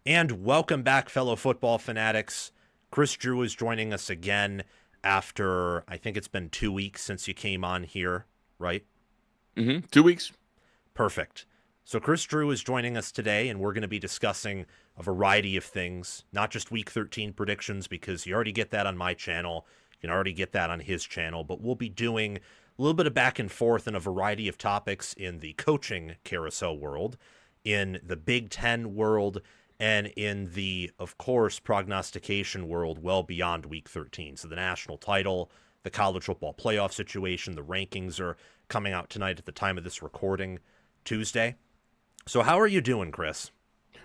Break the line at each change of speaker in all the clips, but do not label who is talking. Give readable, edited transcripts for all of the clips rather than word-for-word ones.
And welcome back, fellow football fanatics. Kris Drew is joining us again after, I think it's been 2 weeks since you came on here, right?
2 weeks.
Perfect. So, Kris Drew is joining us today, and we're going to be discussing a variety of things, not just week 13 predictions, because you already get that on my channel. You can already get that on his channel, but we'll be doing a little bit of back and forth in a variety of topics in the coaching carousel world, in the Big Ten world, and in the, of course, prognostication world well beyond week 13. So, the national title, the college football playoff situation, the rankings are coming out tonight at the time of this recording, Tuesday. So, how are you doing, Kris?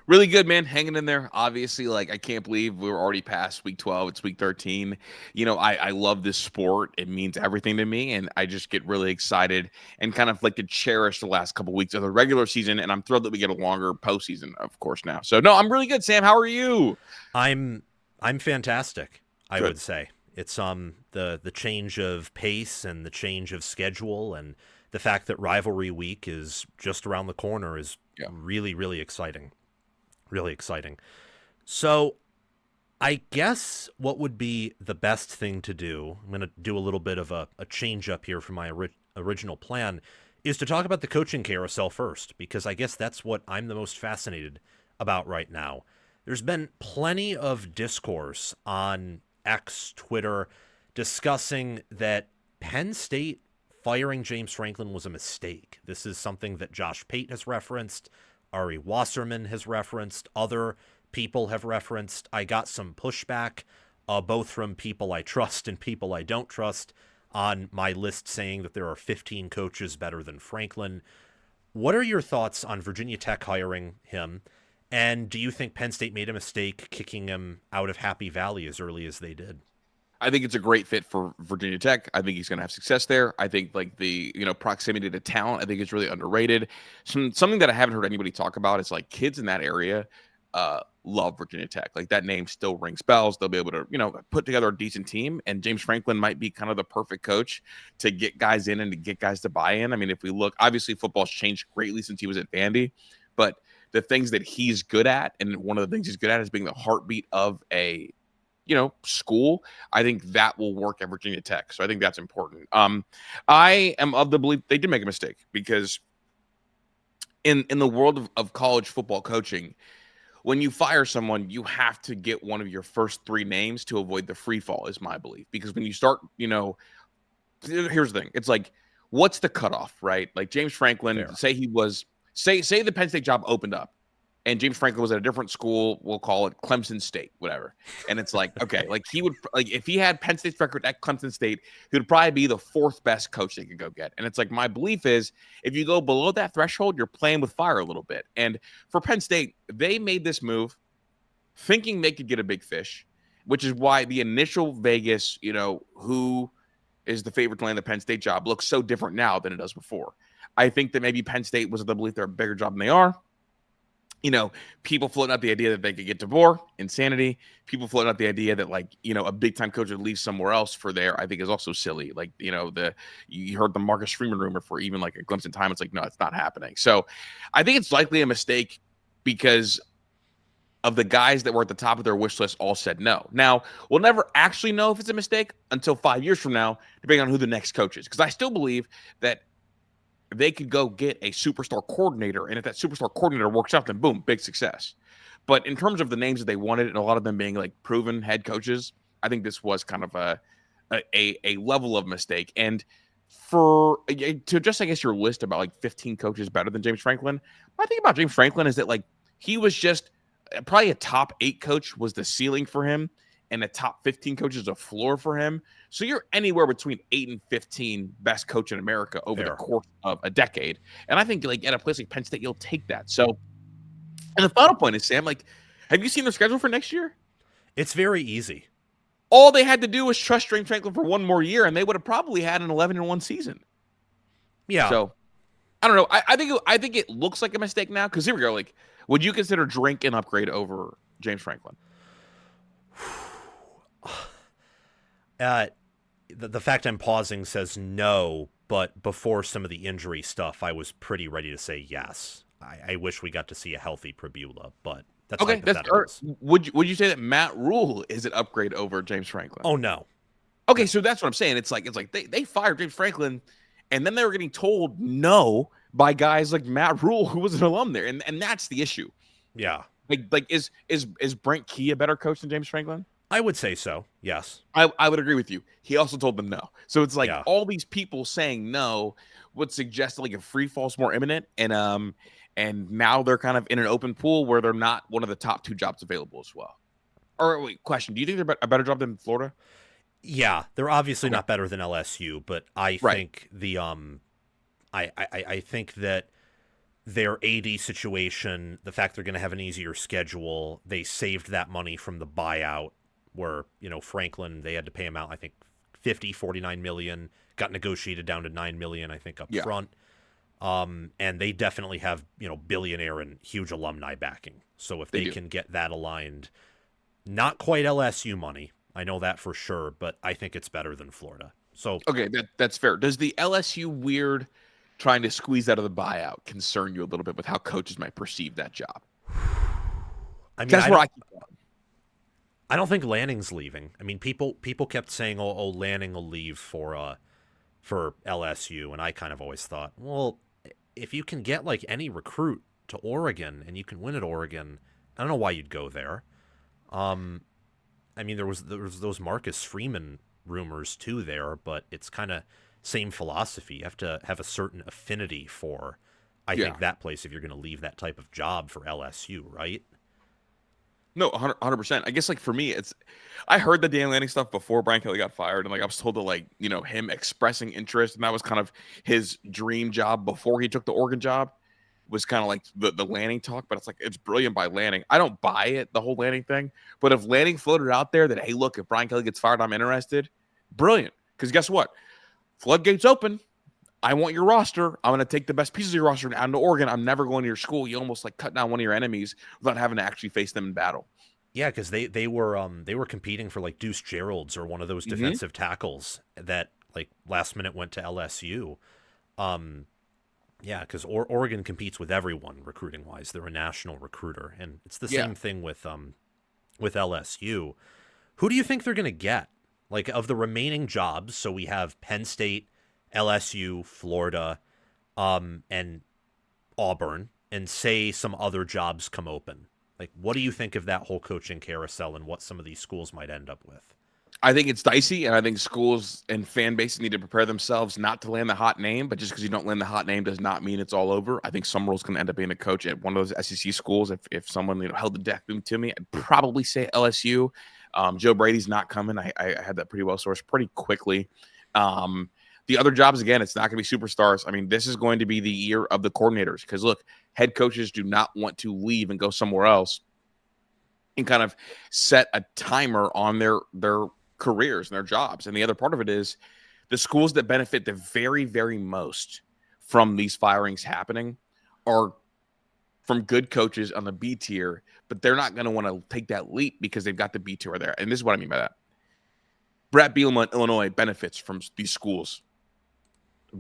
Really good, man. Hanging in there. Obviously, I can't believe we're already past week 12. It's week 13. I love this sport. It means everything to me. And I just get really excited and kind of like to cherish the last couple weeks of the regular season. And I'm thrilled that we get a longer postseason, of course, now. So, no, I'm really good, Sam. How are you?
I'm I'm fantastic, I
Good.
would say. It's the change of pace and the change of schedule and the fact that rivalry week is just around the corner is
Yeah.
really, really exciting. Really exciting. So, I guess what would be the best thing to do, I'm going to do a little bit of a change up here from my original plan, is to talk about the coaching carousel first, because I guess that's what I'm the most fascinated about right now. There's been plenty of discourse on X, Twitter, discussing that Penn State firing James Franklin was a mistake. This is something that Josh Pate has referenced, Ari Wasserman has referenced, other people have referenced. I got some pushback, both from people I trust and people I don't trust, on my list saying that there are 15 coaches better than Franklin. What are your thoughts on Virginia Tech hiring him? And do you think Penn State made a mistake kicking him out of Happy Valley as early as they did?
I think it's a great fit for Virginia Tech. I think he's going to have success there. I think like the proximity to talent, I think is really underrated. Something that I haven't heard anybody talk about is like kids in that area love Virginia Tech. Like that name still rings bells. They'll be able to put together a decent team, and James Franklin might be kind of the perfect coach to get guys in and to get guys to buy in. I mean, if we look, obviously football's changed greatly since he was at Vandy, but the things that he's good at, and one of the things he's good at is being the heartbeat of a school. I think that will work at Virginia Tech. So I think that's important. I am of the belief they did make a mistake because in the world of college football coaching, when you fire someone, you have to get one of your first three names to avoid the free fall, is my belief. Because when you start, here's the thing. It's like, what's the cutoff, right? Like James Franklin,
Fair.
say he was, say the Penn State job opened up and James Franklin was at a different school, we'll call it Clemson State, whatever. And it's like, okay, like he would, like if he had Penn State's record at Clemson State, he would probably be the fourth best coach they could go get. And it's like, my belief is if you go below that threshold, you're playing with fire a little bit. And for Penn State, they made this move thinking they could get a big fish, which is why the initial Vegas, who is the favorite to land the Penn State job looks so different now than it does before. I think that maybe Penn State was of the belief they're a bigger job than they are. People floating out the idea that they could get DeBoer, insanity. People floating out the idea that a big time coach would leave somewhere else for there, I think is also silly. Like, you heard the Marcus Freeman rumor for even like a glimpse in time. It's like, no, it's not happening. So I think it's likely a mistake because of the guys that were at the top of their wish list all said no. Now, we'll never actually know if it's a mistake until 5 years from now, depending on who the next coach is. Because I still believe that they could go get a superstar coordinator, and if that superstar coordinator works out, then boom, big success. But in terms of the names that they wanted, and a lot of them being like proven head coaches, I think this was kind of a level of mistake. And to just, I guess, your list about like 15 coaches better than James Franklin, my thing about James Franklin is that like he was just probably a top 8 coach was the ceiling for him, and a top 15 coach is a floor for him. So you're anywhere between 8 and 15 best coach in America over the
Fair.
course of a decade. And I think like at a place like Penn State, you'll take that. So, and the final point is, Sam, like, have you seen their schedule for next year?
It's very easy.
All they had to do was trust James Franklin for one more year, and they would have probably had an 11-1 season.
Yeah.
So I don't know. I think it looks like a mistake now because here we go. Like, would you consider Drink an upgrade over James Franklin?
Uh, the fact I'm pausing says no, but before some of the injury stuff, I was pretty ready to say yes. I wish we got to see a healthy Prabula, but That's
Okay,
hypotheticals.
would you say that Matt Rule is an upgrade over James Franklin?
Oh no.
Okay, so that's what I'm saying. It's like they fired James Franklin, and then they were getting told no by guys like Matt Rule, who was an alum there, and that's the issue.
Yeah.
Like is Brent Key a better coach than James Franklin?
I would say so. Yes.
I would agree with you. He also told them no. So it's like
Yeah.
all these people saying no would suggest like a free fall's more imminent, and now they're kind of in an open pool where they're not one of the top 2 jobs available as well. Or wait, question: do you think they're a better job than Florida?
Yeah, they're obviously
Okay.
not better than LSU, but I
Right.
think I think that their AD situation, the fact they're going to have an easier schedule, they saved that money from the buyout where, Franklin, they had to pay him out, I think 49 million, got negotiated down to 9 million, I think, up
Yeah.
front. And they definitely have, billionaire and huge alumni backing. So if they can get that aligned, not quite LSU money, I know that for sure, but I think it's better than Florida. So
Okay, that's fair. Does the LSU weird trying to squeeze out of the buyout concern you a little bit with how coaches might perceive that job?
I mean,
That's where I keep going.
I don't think Lanning's leaving. I mean, people kept saying, "Oh, Lanning will leave for LSU," and I kind of always thought, well, if you can get like any recruit to Oregon and you can win at Oregon, I don't know why you'd go there. I mean, there was those Marcus Freeman rumors too there, but it's kind of same philosophy. You have to have a certain affinity for, I think, that place if you're going to leave that type of job for LSU, right?
No, 100%. I guess like for me, I heard the Dan Lanning stuff before Brian Kelly got fired, and like I was told that him expressing interest, and that was kind of his dream job before he took the Oregon job, was kind of like the Lanning talk. But it's like it's brilliant by Lanning. I don't buy it, the whole Lanning thing. But if Lanning floated out there that, hey, look, if Brian Kelly gets fired, I'm interested. Brilliant, because guess what? Floodgates open. I want your roster. I'm going to take the best pieces of your roster and out into Oregon. I'm never going to your school. You almost like cut down one of your enemies without having to actually face them in battle.
Yeah, because they were competing for like Deuce Gerald's or one of those defensive tackles that like last minute went to LSU. Yeah, because Oregon competes with everyone recruiting wise. They're a national recruiter, and it's the same thing with LSU. Who do you think they're going to get? Like of the remaining jobs, so we have Penn State, LSU, Florida, and Auburn, and say some other jobs come open. Like, what do you think of that whole coaching carousel and what some of these schools might end up with?
I think it's dicey, and I think schools and fan bases need to prepare themselves not to land the hot name, but just because you don't land the hot name does not mean it's all over. I think Summerall's going to end up being a coach at one of those SEC schools. If someone held the deck boom to me, I'd probably say LSU. Joe Brady's not coming. I had that pretty well sourced pretty quickly. The other jobs, again, it's not going to be superstars. I mean, this is going to be the year of the coordinators because, look, head coaches do not want to leave and go somewhere else and kind of set a timer on their careers and their jobs. And the other part of it is the schools that benefit the very, very most from these firings happening are from good coaches on the B tier, but they're not going to want to take that leap because they've got the B tier there. And this is what I mean by that. Brett Bielema, Illinois, benefits from these schools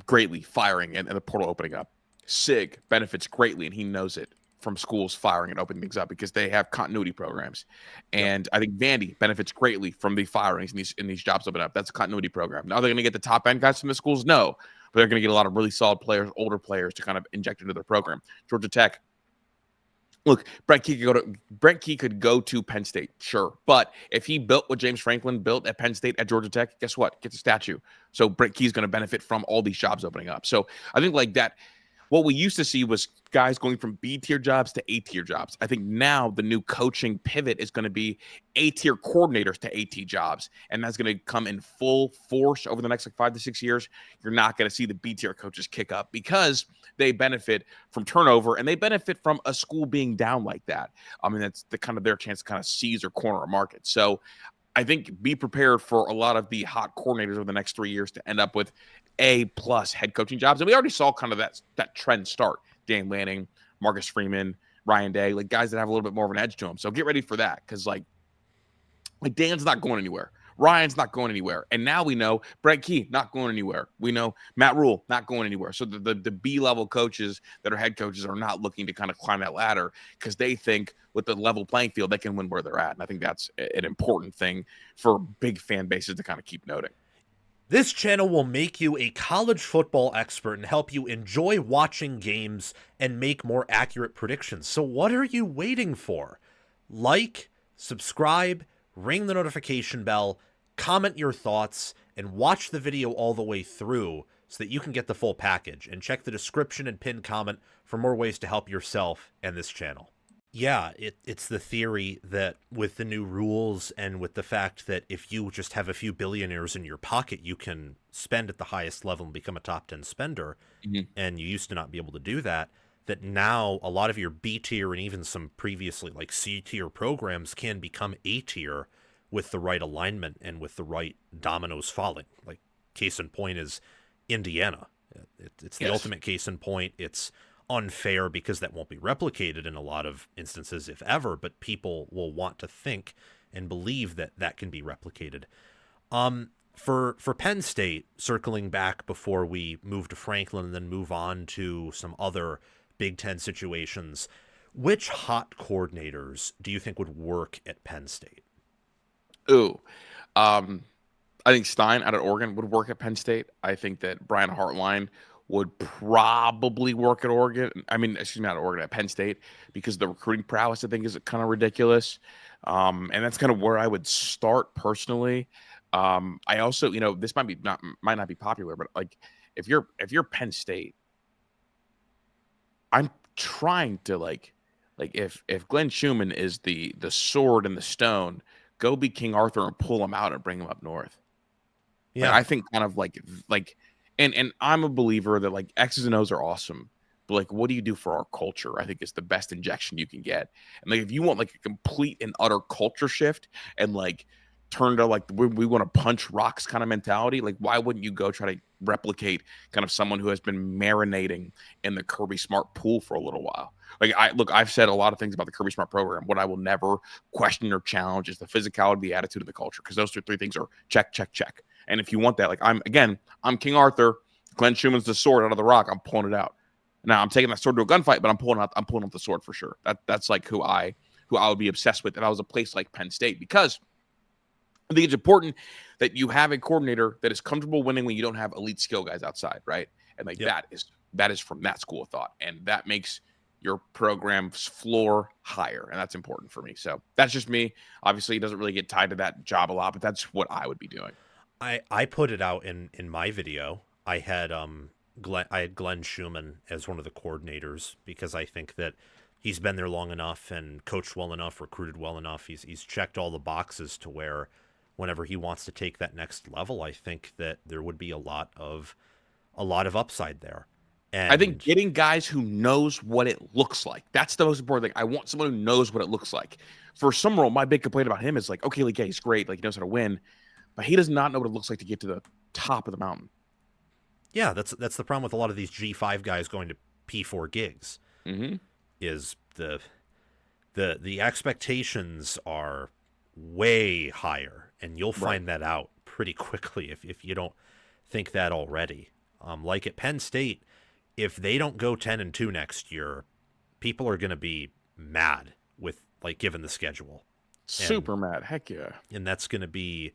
greatly firing and the portal opening up. SIG benefits greatly, and he knows it, from schools firing and opening things up because they have continuity programs. And I think Vandy benefits greatly from the firings in these jobs opening up. That's a continuity program. Now they're going to get the top end guys from the schools? No, but they're going to get a lot of really solid players, older players to kind of inject into their program. Georgia Tech. Look, Brent Key could go to Penn State, sure. But if he built what James Franklin built at Penn State at Georgia Tech, guess what? Gets a statue. So Brent Key's going to benefit from all these jobs opening up. So I think like that, what we used to see was guys going from B tier jobs to A tier jobs. I think now the new coaching pivot is going to be A tier coordinators to AT jobs. And that's going to come in full force over the next 5 to 6 years. You're not going to see the B tier coaches kick up because they benefit from turnover and they benefit from a school being down like that. I mean, that's their chance to kind of seize or corner a market. So I think be prepared for a lot of the hot coordinators over the next 3 years to end up with A+ head coaching jobs. And we already saw kind of that trend start. Dan Lanning, Marcus Freeman, Ryan Day, like guys that have a little bit more of an edge to them. So get ready for that because like Dan's not going anywhere. Ryan's not going anywhere. And now we know Brett Key not going anywhere. We know Matt Rule not going anywhere. So the B-level coaches that are head coaches are not looking to kind of climb that ladder because they think with the level playing field, they can win where they're at. And I think that's an important thing for big fan bases to kind of keep noting.
This channel will make you a college football expert and help you enjoy watching games and make more accurate predictions. So what are you waiting for? Like, subscribe, ring the notification bell, comment your thoughts, and watch the video all the way through so that you can get the full package. And check the description and pinned comment for more ways to help yourself and this channel. Yeah, it's the theory that with the new rules and with the fact that if you just have a few billionaires in your pocket, you can spend at the highest level and become a top 10 spender, and you used to not be able to do that, that now a lot of your B tier and even some previously like C tier programs can become A tier with the right alignment and with the right dominoes falling. Like case in point is Indiana. It's the ultimate case in point. It's unfair because that won't be replicated in a lot of instances, if ever, but people will want to think and believe that that can be replicated. For Penn State, circling back before we move to Franklin and then move on to some other Big Ten situations, which hot coordinators do you think would work at Penn State?
I think Stein out of Oregon would work at Penn State. I think that Brian Hartline would probably work at Oregon. I mean, excuse me, not at Oregon, at Penn State, because the recruiting prowess, I think, is kind of ridiculous. And that's kind of where I would start personally. I also, this might not be popular, but like if you're Penn State, I'm trying to like if Glenn Schumann is the sword and the stone, go be King Arthur and pull him out and bring him up north. Yeah, I think kind of like. And I'm a believer that like X's and O's are awesome, but like what do you do for our culture? I think is the best injection you can get. And like if you want like a complete and utter culture shift and like turn to like we want to punch rocks kind of mentality, like why wouldn't you go try to replicate kind of someone who has been marinating in the Kirby Smart pool for a little while? Like I've said a lot of things about the Kirby Smart program. What I will never question or challenge is the physicality, the attitude, and the culture, because those three things are check, check, check. And if you want that, like I'm King Arthur, Glenn Schumann's the sword out of the rock. I'm pulling it out. Now I'm taking that sword to a gunfight, but I'm pulling out the sword for sure. That's like who I would be obsessed with if I was a place like Penn State, because I think it's important that you have a coordinator that is comfortable winning when you don't have elite skill guys outside, right? And like that is from that school of thought, and that makes your program's floor higher, and that's important for me. So that's just me. Obviously, it doesn't really get tied to that job a lot, but that's what I would be doing.
I put it out in my video. I had Glenn Schumann as one of the coordinators because I think that he's been there long enough and coached well enough, recruited well enough. He's checked all the boxes to where whenever he wants to take that next level, I think that there would be a lot of upside there. And
I think getting guys who knows what it looks like, that's the most important thing. I want someone who knows what it looks like. For Summerall, my big complaint about him is like, okay, like, yeah, he's great, like he knows how to win, but he does not know what it looks like to get to the top of the mountain.
Yeah, that's the problem with a lot of these G5 guys going to P4 gigs. Is the expectations are way higher, and you'll find that out pretty quickly if you don't think that already. Like at Penn State, if they don't go 10-2 next year, people are going to be mad with like given the schedule.
Super mad, heck yeah.
And that's going to be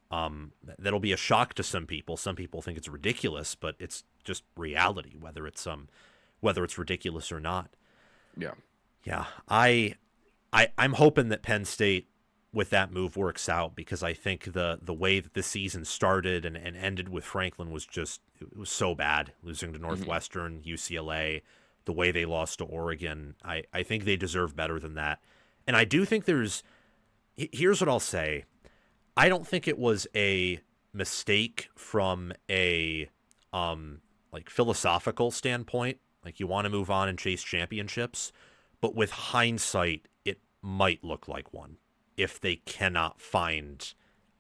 that'll be a shock to some people. Some people think it's ridiculous, but it's just reality, whether it's ridiculous or not. Yeah. I'm hoping that Penn State with that move works out, because I think the way that the season started and ended with Franklin was so bad, losing to Northwestern, UCLA, the way they lost to Oregon. I think they deserve better than that. And I do think here's what I'll say. I don't think it was a mistake from a like philosophical standpoint. Like, you want to move on and chase championships, but with hindsight, it might look like one if they cannot find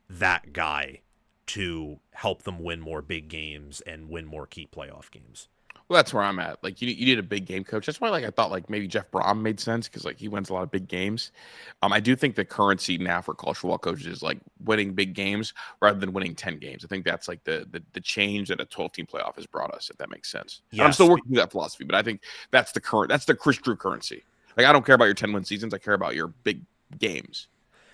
that guy to help them win more big games and win more key playoff games.
Well, that's where I'm at. Like you need a big game coach. That's why I thought maybe Jeff Brom made sense because he wins a lot of big games. I do think the currency now for college football coaches is winning big games rather than winning 10 games. I think that's the change that a 12-team playoff has brought us, if that makes sense. And I'm still
Yes.
working through that philosophy, but I think that's the Kris Drew currency. I don't care about your 10-win seasons. I care about your big games.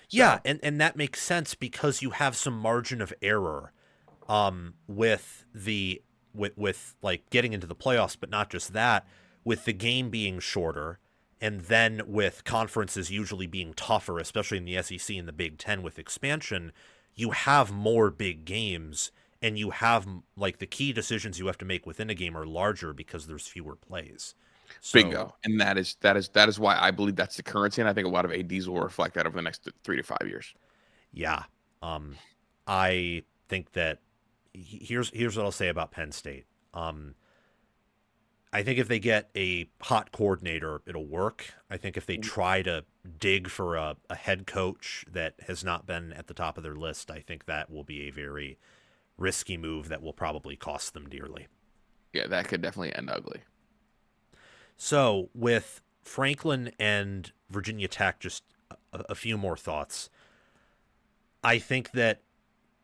So.
Yeah, and that makes sense because you have some margin of error with getting into the playoffs, but not just that, with the game being shorter, and then with conferences usually being tougher, especially in the SEC and the Big Ten with expansion, you have more big games, and you have the key decisions you have to make within a game are larger because there's fewer plays. So,
bingo. And that is why I believe that's the currency, and I think a lot of ADs will reflect that over the next 3 to 5 years.
Yeah. I think that here's what I'll say about Penn State. I think if they get a hot coordinator, it'll work. I think if they try to dig for a head coach that has not been at the top of their list, I think that will be a very risky move that will probably cost them dearly.
Yeah, that could definitely end ugly.
So with Franklin and Virginia Tech, just a few more thoughts. I think that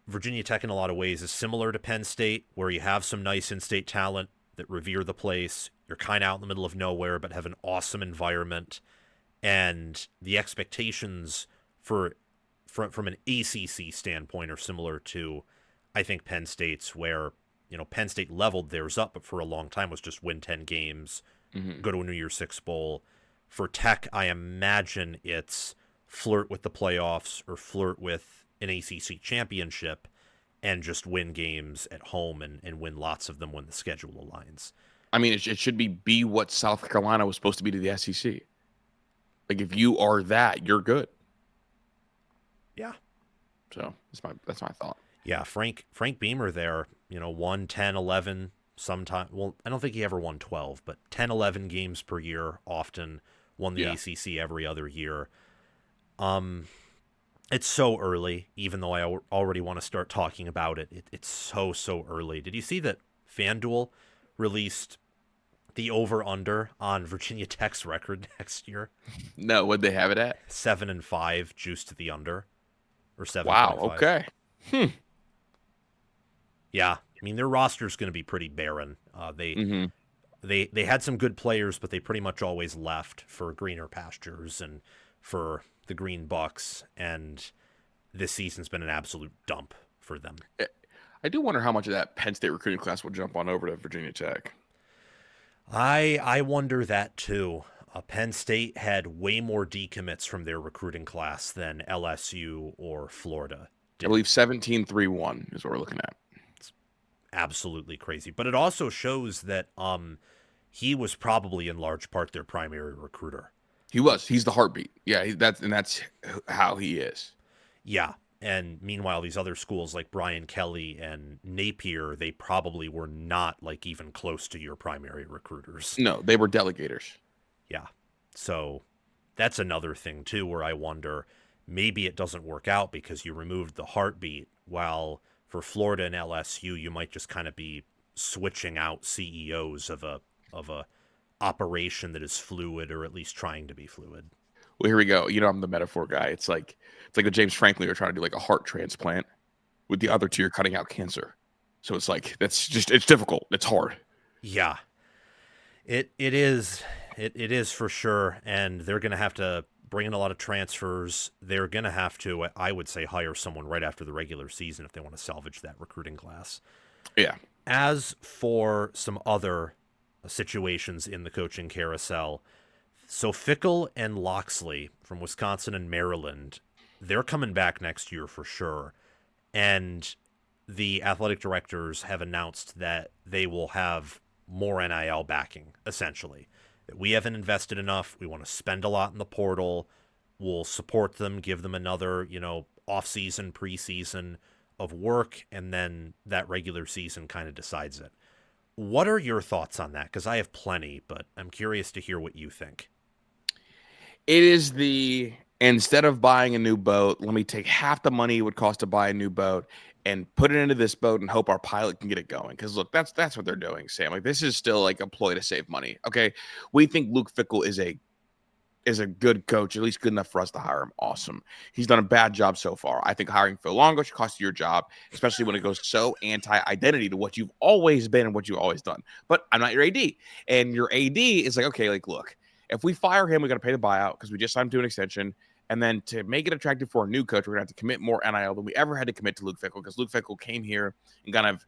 Virginia Tech in a lot of ways is similar to Penn State, where you have some nice in-state talent that revere the place. You're kind of out in the middle of nowhere, but have an awesome environment. And the expectations from an ACC standpoint are similar to, I think, Penn State's, where, Penn State leveled theirs up, but for a long time was just win 10 games, go to a New Year's Six Bowl. For Tech, I imagine it's flirt with the playoffs or flirt with an ACC championship and just win games at home and win lots of them when the schedule aligns.
I mean, it should be what South Carolina was supposed to be to the SEC. If you are that, you're good.
Yeah.
So that's my thought.
Yeah, Frank Beamer there, won 10, 11 sometime. Well, I don't think he ever won 12, but 10, 11 games per year, often won the ACC every other year. It's so early, even though I already want to start talking about it. It's so early. Did you see that FanDuel released the over-under on Virginia Tech's record next year?
No, what'd they have it at?
7-5, juiced to the under, or 7.5.
Wow. Okay.
Yeah, I mean their roster's going to be pretty barren. They had some good players, but they pretty much always left for greener pastures and for the Green Bucks, and this season's been an absolute dump for them.
I do wonder how much of that Penn State recruiting class will jump on over to Virginia Tech.
I wonder that too. Penn State had way more decommits from their recruiting class than LSU or Florida did.
I believe 17-3-1 is what we're looking at.
It's absolutely crazy. But it also shows that he was probably in large part their primary recruiter.
He was. He's the heartbeat. Yeah, that's how he is.
Yeah. And meanwhile, these other schools like Brian Kelly and Napier, they probably were not even close to your primary recruiters.
No, they were delegators.
Yeah. So that's another thing too, where I wonder maybe it doesn't work out because you removed the heartbeat, while for Florida and LSU, you might just kind of be switching out CEOs of a operation that is fluid, or at least trying to be fluid.
Well, here we go. I'm the metaphor guy. It's like a James Franklin you're trying to do a heart transplant. With the other two, you're cutting out cancer. So it's it's difficult. It's hard.
Yeah, it is. It is for sure. And they're going to have to bring in a lot of transfers. They're going to have to, I would say, hire someone right after the regular season if they want to salvage that recruiting class.
Yeah.
As for some other situations in the coaching carousel, so Fickell and Locksley from Wisconsin and Maryland, they're coming back next year for sure. And the athletic directors have announced that they will have more NIL backing, essentially. We haven't invested enough. We want to spend a lot in the portal. We'll support them, give them another, off-season, preseason of work, and then that regular season kind of decides it. What are your thoughts on that? Because I have plenty, but I'm curious to hear what you think.
It is instead of buying a new boat, let me take half the money it would cost to buy a new boat and put it into this boat and hope our pilot can get it going. Because look, that's what they're doing, Sam. Like, this is still like a ploy to save money. Okay, we think Luke Fickell is a good coach, at least good enough for us to hire him. Awesome. He's done a bad job so far. I think hiring Phil Longo should cost you your job, especially when it goes so anti-identity to what you've always been and what you've always done. But I'm not your AD. And your AD is like, okay, like, look, if we fire him, we got to pay the buyout because we just signed him to an extension. And then to make it attractive for a new coach, we're going to have to commit more NIL than we ever had to commit to Luke Fickell, because Luke Fickell came here and kind of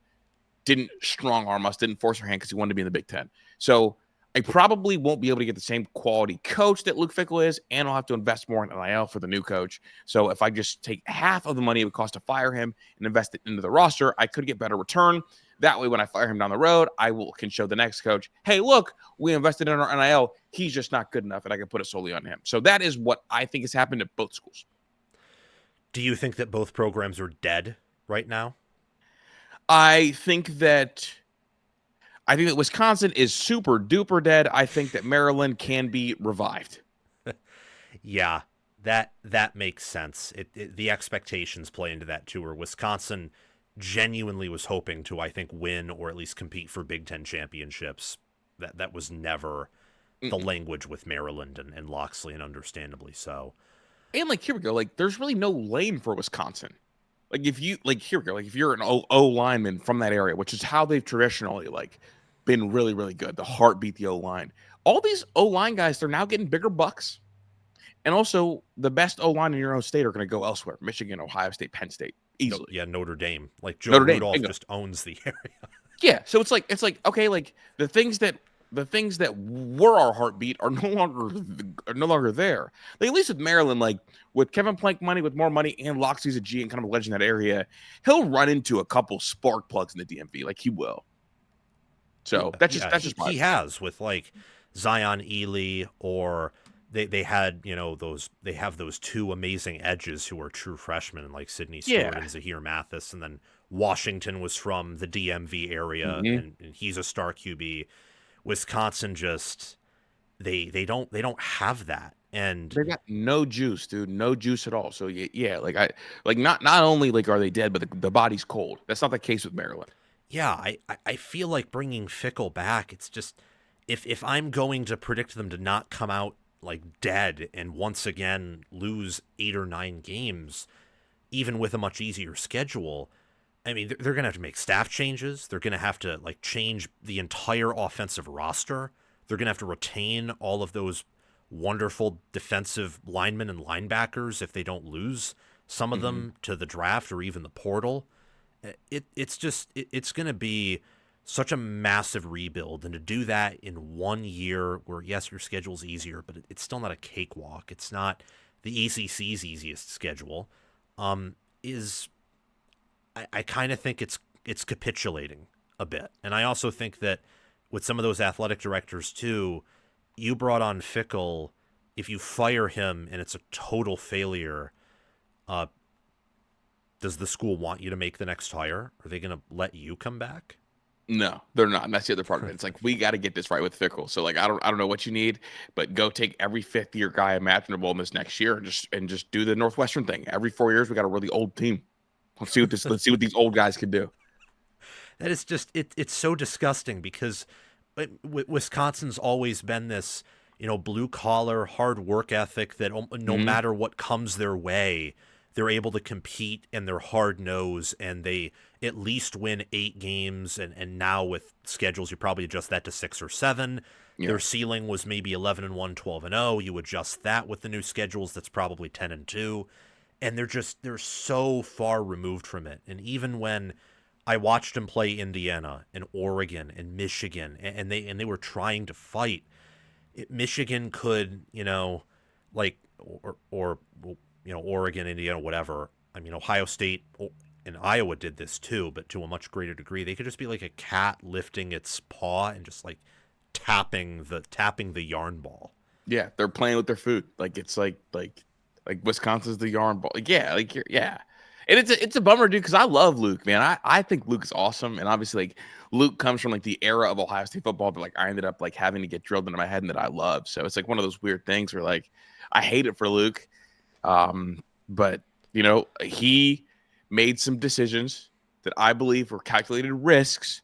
didn't strong arm us, didn't force our hand because he wanted to be in the Big Ten. So I probably won't be able to get the same quality coach that Luke Fickell is, and I'll have to invest more in NIL for the new coach. So if I just take half of the money it would cost to fire him and invest it into the roster, I could get better return. That way, when I fire him down the road, can show the next coach, hey, look, we invested in our NIL. He's just not good enough, and I can put it solely on him. So that is what I think has happened at both schools.
Do you think that both programs are dead right now?
I think that Wisconsin is super duper dead. I think that Maryland can be revived.
Yeah, that makes sense. The expectations play into that too, where Wisconsin genuinely was hoping to, I think, win or at least compete for Big Ten championships. That was never the language with Maryland and Locksley, and understandably so.
And like, here we go. Like, there's really no lane for Wisconsin. Like, if you here we go. Like, if you're an O lineman from that area, which is how they've traditionally like been really, really good, the heartbeat, the O line. All these O line guys, they're now getting bigger bucks. And also, the best O line in your own state are going to go elsewhere: Michigan, Ohio State, Penn State, easily.
Notre Dame. Like, Joe Rudolph just owns the area.
Yeah, so it's like okay, like the things that were our heartbeat are no longer there. Like, at least with Maryland, like with Kevin Plank money, with more money, and Locksley's a G and kind of a legend in that area, he'll run into a couple spark plugs in the DMV, like he will. So that's just
he has with like Zion Ely, or they had they have those two amazing edges who are true freshmen, like Sidney Stewart and Zahir Mathis, and then Washington was from the DMV area, and he's a star QB. Wisconsin just they don't have that, and
they got no juice, dude, no juice at all. So yeah, like not only like are they dead, but the body's cold. That's not the case with Maryland.
Yeah, I feel like bringing Fickell back, it's just if I'm going to predict them to not come out like dead and once again lose 8 or 9 games, even with a much easier schedule, I mean, they're going to have to make staff changes. They're going to have to like change the entire offensive roster. They're going to have to retain all of those wonderful defensive linemen and linebackers if they don't lose some of them to the draft or even the portal. It's going to be such a massive rebuild, and to do that in 1 year where, yes, your schedule's easier, but it's still not a cakewalk. It's not the ACC's easiest schedule. I kind of think it's capitulating a bit. And I also think that with some of those athletic directors too, you brought on Fickell. If you fire him and it's a total failure, does the school want you to make the next hire? Are they going to let you come back?
No, they're not. And that's the other part of it. It's like, we got to get this right with Fickell. So like, I don't know what you need, but go take every 5th-year guy imaginable in this next year and just do the Northwestern thing. Every 4 years, we got a really old team. Let's see what these old guys can do.
That is just it's so disgusting, because Wisconsin's always been this, blue collar, hard work ethic that no matter what comes their way, they're able to compete, and they're hard nosed, and they at least win 8 games. And now with schedules, you probably adjust that to 6 or 7. Yeah. Their ceiling was maybe 11-1, 12-0. You adjust that with the new schedules, that's probably 10-2. And they're so far removed from it. And even when I watched them play Indiana and Oregon and Michigan, and they were trying to fight, Michigan could, Oregon, Indiana, whatever. I mean, Ohio State and Iowa did this too, but to a much greater degree. They could just be like a cat lifting its paw and just like tapping the yarn ball.
Yeah, they're playing with their food. Like, it's like Wisconsin's the yarn ball. Like, yeah, And it's a bummer, dude, because I love Luke, man. I think Luke is awesome, and obviously, like, Luke comes from like the era of Ohio State football, but like I ended up like having to get drilled into my head and that I love. So it's like one of those weird things where like I hate it for Luke, but he made some decisions that I believe were calculated risks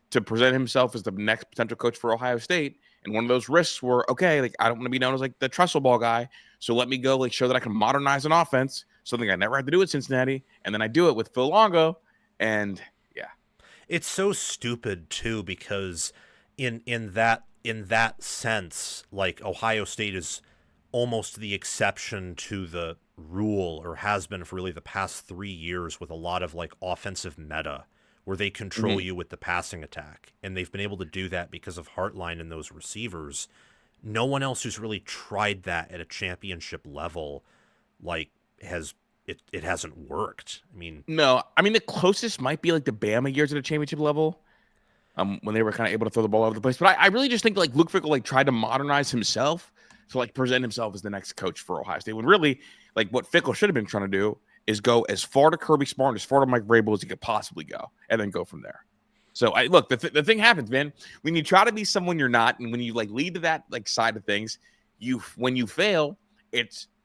to present himself as the next potential coach for Ohio State. And one of those risks were, okay, like I don't want to be known as like the trestle ball guy. So let me go like show that I can modernize an offense, something I never had to do at Cincinnati. And then I do it with Phil Longo. And yeah.
It's so stupid too, because in that sense, like Ohio State is almost the exception to the rule, or has been for really the past 3 years, with a lot of like offensive meta where they control you with the passing attack. And they've been able to do that because of Hartline and those receivers. No one else who's really tried that at a championship level, like, it hasn't worked. I mean,
No, I mean the closest might be like the Bama years at a championship level, when they were kind of able to throw the ball all over the place. But I really just think like Luke Fickell like tried to modernize himself to like present himself as the next coach for Ohio State. When really, like what Fickell should have been trying to do is go as far to Kirby Smart, as far to Mike Vrabel as he could possibly go, and then go from there. So I look, the thing happens, man. When you try to be someone you're not, and when you like lead to that like side of things, when you fail,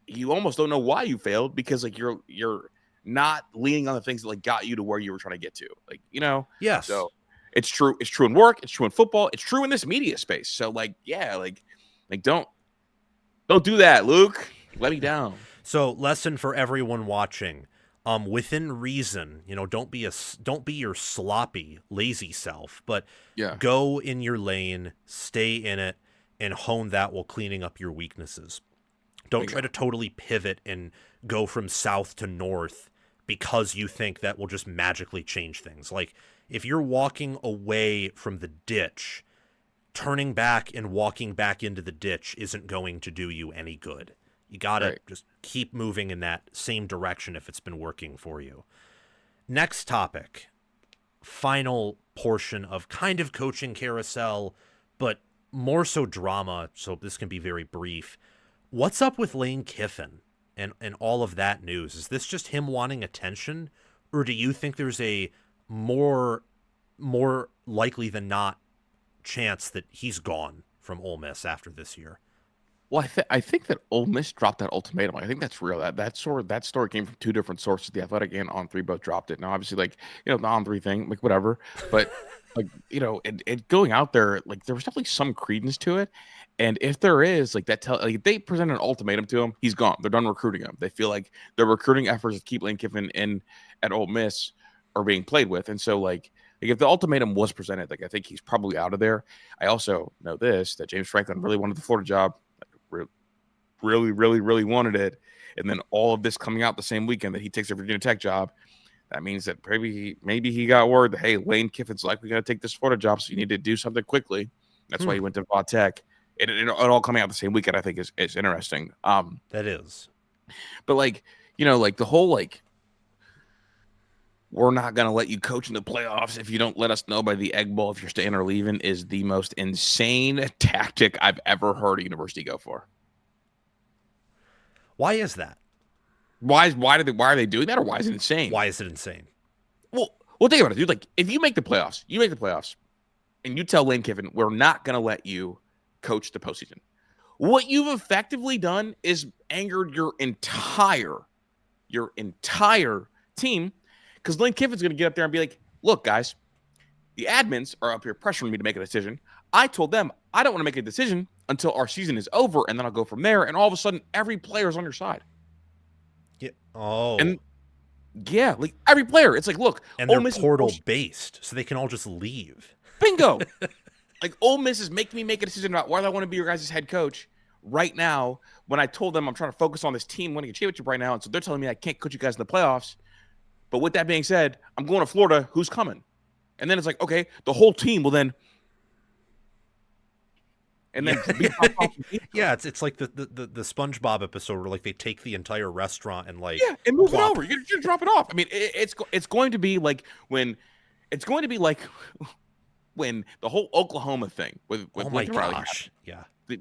you almost don't know why you failed, because like you're not leaning on the things that like got you to where you were trying to get to. Like,
yes.
So it's true. It's true in work. It's true in football. It's true in this media space. So like, yeah, like don't do that, Luke. Let me down.
So, lesson for everyone watching: within reason, don't be your sloppy, lazy self, but go in your lane, stay in it, and hone that while cleaning up your weaknesses. Don't try to totally pivot and go from south to north because you think that will just magically change things. Like, if you're walking away from the ditch, turning back and walking back into the ditch isn't going to do you any good. You got to just keep moving in that same direction if it's been working for you. Next topic, final portion of kind of coaching carousel, but more so drama, so this can be very brief. What's up with Lane Kiffin and all of that news? Is this just him wanting attention, or do you think there's a more likely than not chance that he's gone from Ole Miss after this year?
Well, I think that Ole Miss dropped that ultimatum. I think that's real. That story came from two different sources. The Athletic and On3 both dropped it. Now, obviously, like, the On3 thing, like, whatever. But, like, it going out there, like, there was definitely some credence to it. And if there is, like, if they present an ultimatum to him, he's gone. They're done recruiting him. They feel like their recruiting efforts to keep Lane Kiffin in at Ole Miss are being played with. And so, like if the ultimatum was presented, like, I think he's probably out of there. I also know that James Franklin really wanted the Florida job. Really, really, really wanted it. And then all of this coming out the same weekend that he takes a Virginia Tech job, that means that maybe he got word that, hey, Lane Kiffin's likely going to take this Florida job, so you need to do something quickly. That's why he went to Va Tech. It all coming out the same weekend, I think, is interesting.
That is.
But, like, the whole, like, we're not going to let you coach in the playoffs if you don't let us know by the Egg Bowl if you're staying or leaving is the most insane tactic I've ever heard a university go for.
Why is that?
Why are they doing that, or why is it insane?
Why is it insane?
Well, think about it, dude. Like, if you make the playoffs, and you tell Lane Kiffin, we're not going to let you coach the postseason. What you've effectively done is angered your entire team, because Lane Kiffin's going to get up there and be like, look, guys, the admins are up here pressuring me to make a decision. I told them I don't want to make a decision until our season is over, and then I'll go from there. And all of a sudden, every player is on your side.
Yeah. Oh.
And yeah, like every player. It's like, look,
and they're portal based, so they can all just leave.
Bingo. Like, Ole Miss is making me make a decision about whether I want to be your guys' head coach right now, when I told them I'm trying to focus on this team winning a championship right now. And so they're telling me I can't coach you guys in the playoffs. But with that being said, I'm going to Florida. Who's coming? And then it's like, okay, the whole team will then. And then
yeah, it's like the SpongeBob episode where like they take the entire restaurant and like
and move it over. You're gonna drop it off. I mean, it's going to be like when the whole Oklahoma thing with
oh my gosh, yeah,
they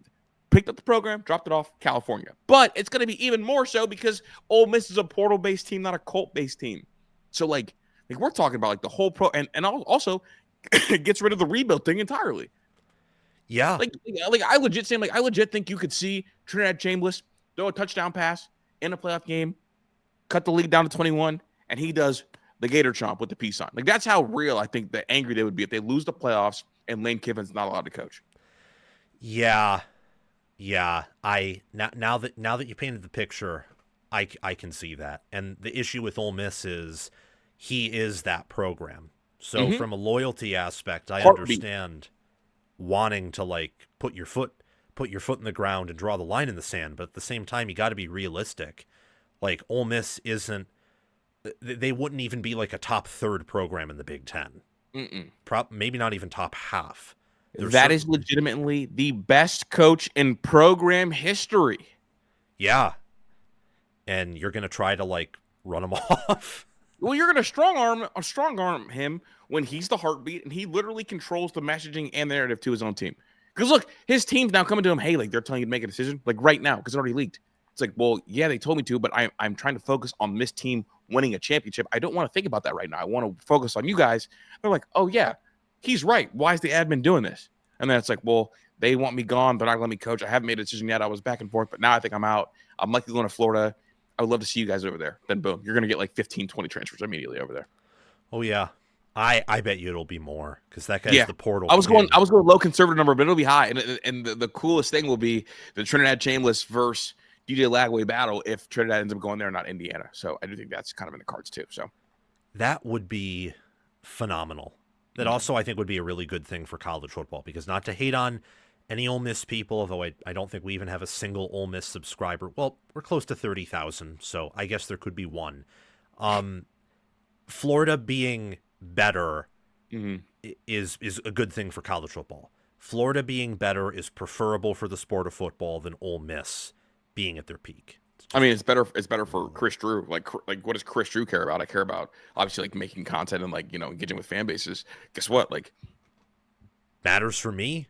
picked up the program, dropped it off, California. But it's going to be even more so because Ole Miss is a portal-based team, not a cult-based team. So like we're talking about like the whole and also gets rid of the rebuild thing entirely.
Yeah.
Like I legit think you could see Trinidad Chambliss throw a touchdown pass in a playoff game, cut the lead down to 21, and he does the Gator chomp with the peace sign. Like, that's how real I think the angry they would be if they lose the playoffs and Lane Kiffin's not allowed to coach.
Yeah. Yeah. Now that you painted the picture, I can see that. And the issue with Ole Miss is he is that program. So from a loyalty aspect, I understand wanting to like put your foot in the ground and draw the line in the sand, but at the same time you got to be realistic. Like, Ole Miss isn't, they wouldn't even be like a top third program in the Big Ten. Maybe not even top half.
That is legitimately the best coach in program history.
Yeah. And you're going to try to like run him off.
Well, you're going to strong arm him when he's the heartbeat and he literally controls the messaging and the narrative to his own team. Because look, his team's now coming to him, hey, like they're telling you to make a decision, like right now, because it already leaked. It's like, well, yeah, they told me to, but I'm trying to focus on this team winning a championship. I don't want to think about that right now. I want to focus on you guys. They're like, oh yeah, he's right. Why is the admin doing this? And then it's like, well, they want me gone. They're not going to let me coach. I haven't made a decision yet. I was back and forth, but now I think I'm out. I'm likely going to Florida. I would love to see you guys over there. Then boom, you're going to get like 15, 20 transfers immediately over there.
Oh yeah. I bet you it'll be more because that guy's the portal.
I was going low conservative number, but it'll be high. And the coolest thing will be the Trinidad Chambliss versus DJ Lagway battle if Trinidad ends up going there, not Indiana. So I do think that's kind of in the cards too. So
that would be phenomenal. That also I think would be a really good thing for college football, because not to hate on any Ole Miss people, although I don't think we even have a single Ole Miss subscriber. Well, we're close to 30,000, so I guess there could be one. Florida being better is a good thing for college football. Florida being better is preferable for the sport of football than Ole Miss being at their peak.
I mean, it's better for Kris Drew. Like what does Kris Drew care about? I care about obviously like making content and like, engaging with fan bases. Guess what? Like,
matters for me.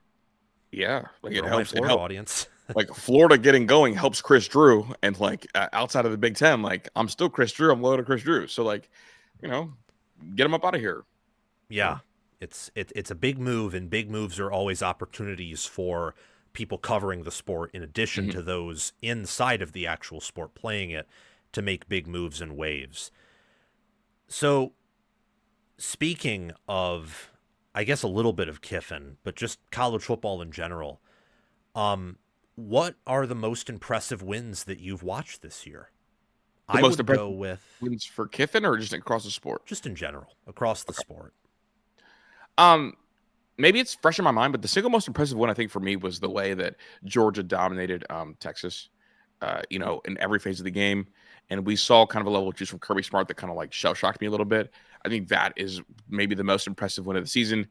Yeah, like it
helps Florida audience.
Like Florida getting going helps Kris Drew, and like outside of the Big Ten, like I'm still Kris Drew. I'm loyal to Kris Drew. So like, get him up out of here.
Yeah, it's a big move, and big moves are always opportunities for people covering the sport, in addition to those inside of the actual sport playing it, to make big moves and waves. So, speaking of, I guess, a little bit of Kiffin, but just college football in general, what are the most impressive wins that you've watched this year? I would go with
wins for Kiffin, or just across the sport?
Just in general, across the sport.
Maybe it's fresh in my mind, but the single most impressive one I think for me was the way that Georgia dominated Texas, in every phase of the game. And we saw kind of a level of juice from Kirby Smart that kind of like shell-shocked me a little bit. I think that is maybe the most impressive win of the season,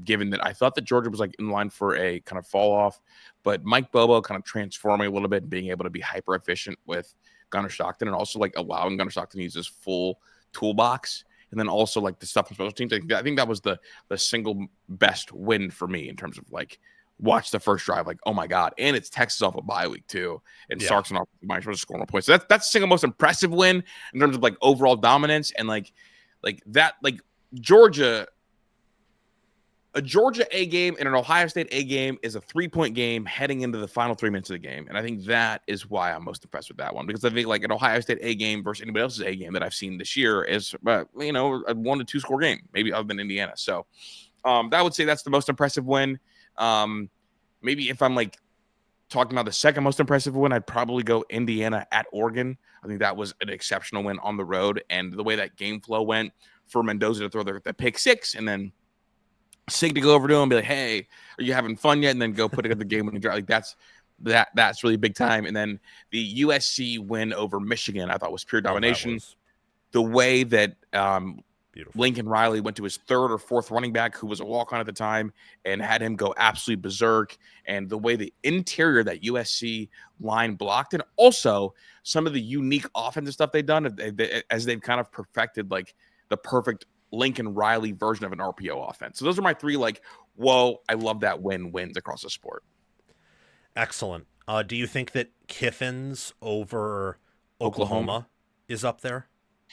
given that I thought that Georgia was like in line for a kind of fall off, but Mike Bobo kind of transforming a little bit and being able to be hyper efficient with Gunnar Stockton, and also like allowing Gunnar Stockton to use his full toolbox. And then also like the stuff from special teams. I think that was the single best win for me in terms of like watch the first drive, like, oh my God. And it's Texas off a bye week too. And Sark's off my scoring points. So that's the single most impressive win in terms of like overall dominance. And like that, like Georgia, a Georgia A game and an Ohio State A game is a 3-point game heading into the final 3 minutes of the game. And I think that is why I'm most impressed with that one, because I think like an Ohio State A game versus anybody else's A game that I've seen this year is, a 1 to 2 score game, maybe other than Indiana. So I would say that's the most impressive win. Maybe if I'm like talking about the second most impressive win, I'd probably go Indiana at Oregon. I think that was an exceptional win on the road. And the way that game flow went for Mendoza to throw the pick six, and then Sig to go over to him and be like, hey, are you having fun yet? And then go put it at the game winning drive. Like that's really big time. And then the USC win over Michigan, I thought was pure domination. The way that Lincoln Riley went to his third or fourth running back, who was a walk-on at the time, and had him go absolutely berserk. And the way the interior that USC line blocked, and also some of the unique offensive stuff they've done as they've kind of perfected like the perfect Lincoln Riley version of an RPO offense. So those are my three, like, whoa, I love that wins across the sport.
Excellent. Do you think that Kiffin's over Oklahoma is up there?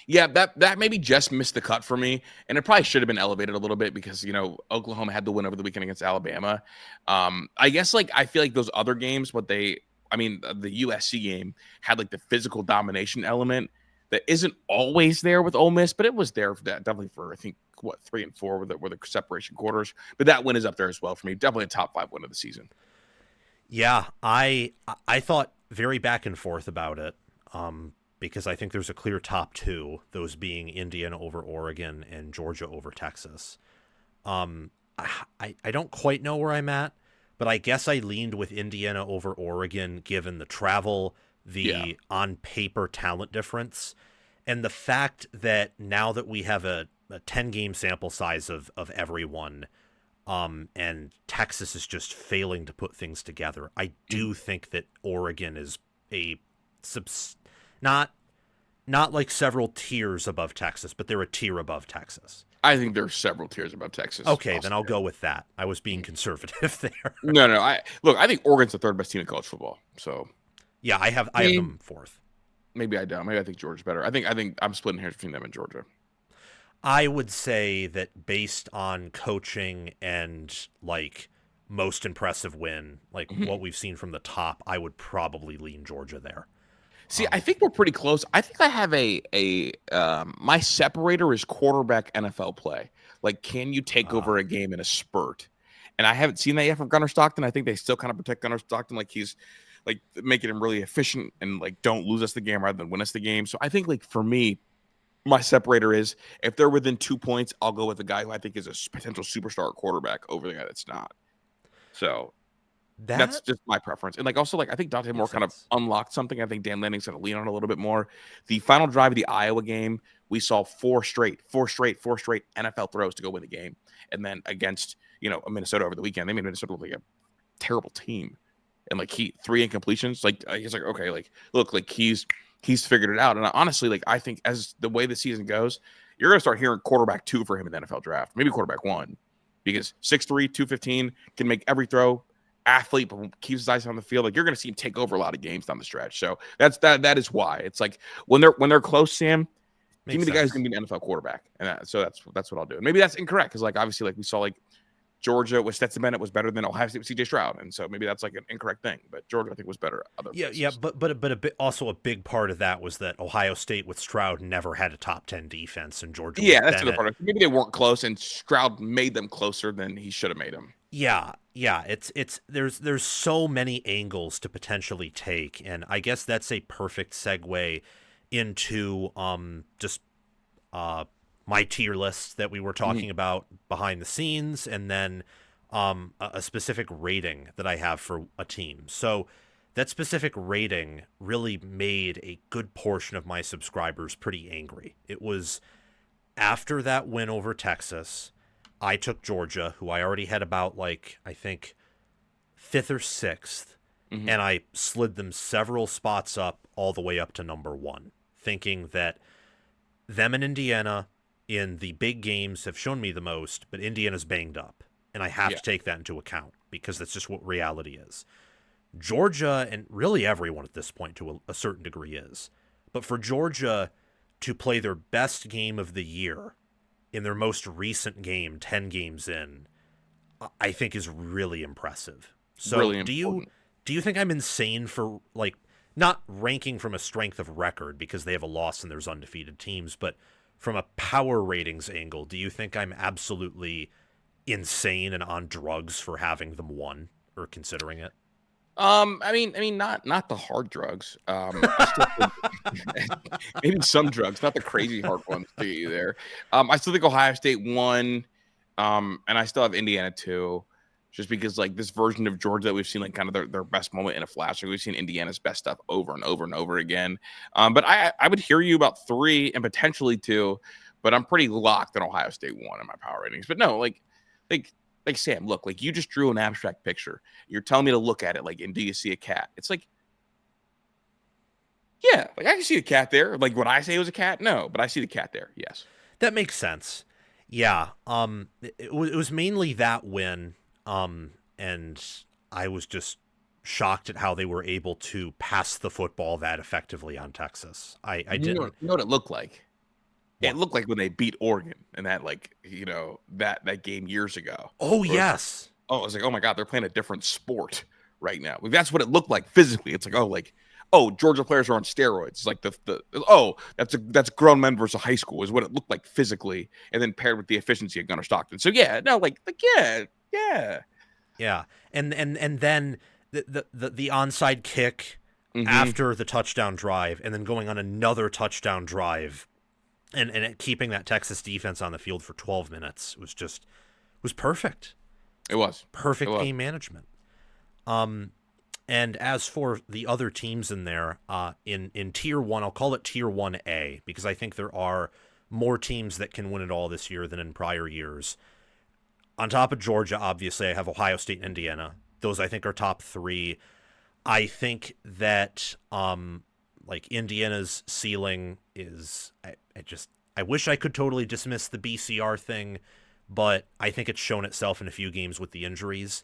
Yeah, that maybe just missed the cut for me, and it probably should have been elevated a little bit because, Oklahoma had the win over the weekend against Alabama. I guess, like, I feel like those other games, the USC game had, like, the physical domination element that isn't always there with Ole Miss, but it was there definitely for, I think, 3 and 4 were the separation quarters. But that win is up there as well for me. Definitely a top 5 win of the season.
Yeah, I thought very back and forth about it, because I think there's a clear top 2, those being Indiana over Oregon and Georgia over Texas. I don't quite know where I'm at, but I guess I leaned with Indiana over Oregon given the travel, the on paper talent difference, and the fact that now that we have a 10-game sample size of everyone, and Texas is just failing to put things together, I do think that Oregon is not like several tiers above Texas, but they're a tier above Texas.
I think there's several tiers above Texas.
Okay, then I'll go with that. I was being conservative there.
No. I think Oregon's the 3rd best team in college football. So
yeah, I have them 4th.
Maybe I don't. Maybe I think Georgia's better. I think I'm splitting hairs between them and Georgia.
I would say that based on coaching and like most impressive win, like what we've seen from the top, I would probably lean Georgia there.
See, I think we're pretty close. I think I have my separator is quarterback NFL play. Like, can you take over a game in a spurt? And I haven't seen that yet from Gunnar Stockton. I think they still kind of protect Gunnar Stockton, like he's like making him really efficient and like don't lose us the game rather than win us the game. So I think like for me, my separator is if they're within 2 points, I'll go with the guy who I think is a potential superstar quarterback over the guy that's not. So that's just my preference. And like also like I think Dante Moore kind of unlocked something. I think Dan Lanning's going to lean on a little bit more. The final drive of the Iowa game, we saw four straight NFL throws to go win the game. And then against, Minnesota over the weekend, they made Minnesota look like a terrible team. And like 3 incompletions, like he's like, okay, like look, like he's figured it out. And honestly, like I think as the way the season goes, you're going to start hearing quarterback 2 for him in the NFL draft, maybe quarterback 1, because 6'3", 215 can make every throw. Athlete, but keeps his eyes on the field. Like you're going to see him take over a lot of games down the stretch. So that is why it's like when they're close, Sam, give me the guy who's going to be an NFL quarterback, and so that's what I'll do. And maybe that's incorrect because like obviously like we saw like Georgia with Stetson Bennett was better than Ohio State with C.J. Stroud, and so maybe that's like an incorrect thing. But Georgia I think was better.
But also a big part of that was that Ohio State with Stroud never had a top 10 defense, and Georgia.
Yeah, that's the other part. Maybe they weren't close, and Stroud made them closer than he should have made them.
Yeah. It's there's so many angles to potentially take, and I guess that's a perfect segue into my tier list that we were talking about behind the scenes, and then a specific rating that I have for a team. So that specific rating really made a good portion of my subscribers pretty angry. It was after that win over Texas, I took Georgia, who I already had about like, I think 5th or 6th, and I slid them several spots up all the way up to number 1, thinking that them and Indiana in the big games have shown me the most, but Indiana's banged up, and I have to take that into account because that's just what reality is. Georgia, and really everyone at this point to a certain degree is, but for Georgia to play their best game of the year in their most recent game, 10 games in, I think is really impressive. So
really
do you think I'm insane for like not ranking from a strength of record because they have a loss and there's undefeated teams, but from a power ratings angle, do you think I'm absolutely insane and on drugs for having them won or considering it?
I mean, not the hard drugs. Maybe some drugs, not the crazy hard ones to you there. I still think Ohio State won, and I still have Indiana 2, just because like this version of Georgia that we've seen like kind of their best moment in a flash. Like we've seen Indiana's best stuff over and over and over again. But I would hear you about 3 and potentially 2, but I'm pretty locked on Ohio State 1 in my power ratings. But no, like Sam, look, like you just drew an abstract picture. You're telling me to look at it like, and do you see a cat? It's like, yeah, like I can see a cat there. Like would I say it was a cat? No, but I see the cat there. Yes.
That makes sense. Yeah. It was mainly that win. And I was just shocked at how they were able to pass the football that effectively on Texas. I didn't
know what it looked like. It looked like when they beat Oregon and that, like, that game years ago.
Oh, yes.
I was like, oh my God, they're playing a different sport right now. Like, that's what it looked like physically. It's like, oh, Georgia players are on steroids. It's like that's grown men versus high school is what it looked like physically, and then paired with the efficiency of Gunnar Stockton. So yeah, no, yeah.
Yeah, and then the onside kick after the touchdown drive, and then going on another touchdown drive, and keeping that Texas defense on the field for 12 minutes was perfect.
It was
perfect game management. And as for the other teams in there, in Tier 1, I'll call it Tier 1A, because I think there are more teams that can win it all this year than in prior years. On top of Georgia, obviously, I have Ohio State and Indiana. Those, I think, are top 3. I think that, like, Indiana's ceiling is... I wish I could totally dismiss the BCR thing, but I think it's shown itself in a few games with the injuries.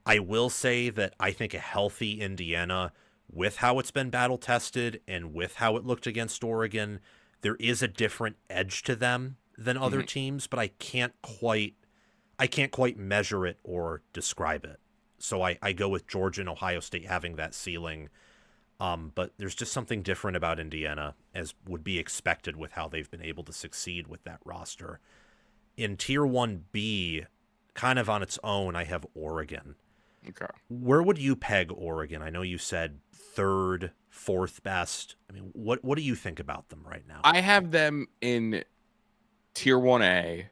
I will say that I think a healthy Indiana, with how it's been battle-tested and with how it looked against Oregon, there is a different edge to them than other teams, but I can't quite measure it or describe it. So I go with Georgia and Ohio State having that ceiling. But there's just something different about Indiana, as would be expected with how they've been able to succeed with that roster. In Tier 1B, kind of on its own, I have Oregon.
Okay.
Where would you peg Oregon? I know you said 3rd, 4th best. I mean, what do you think about them right now?
I have them in Tier 1A.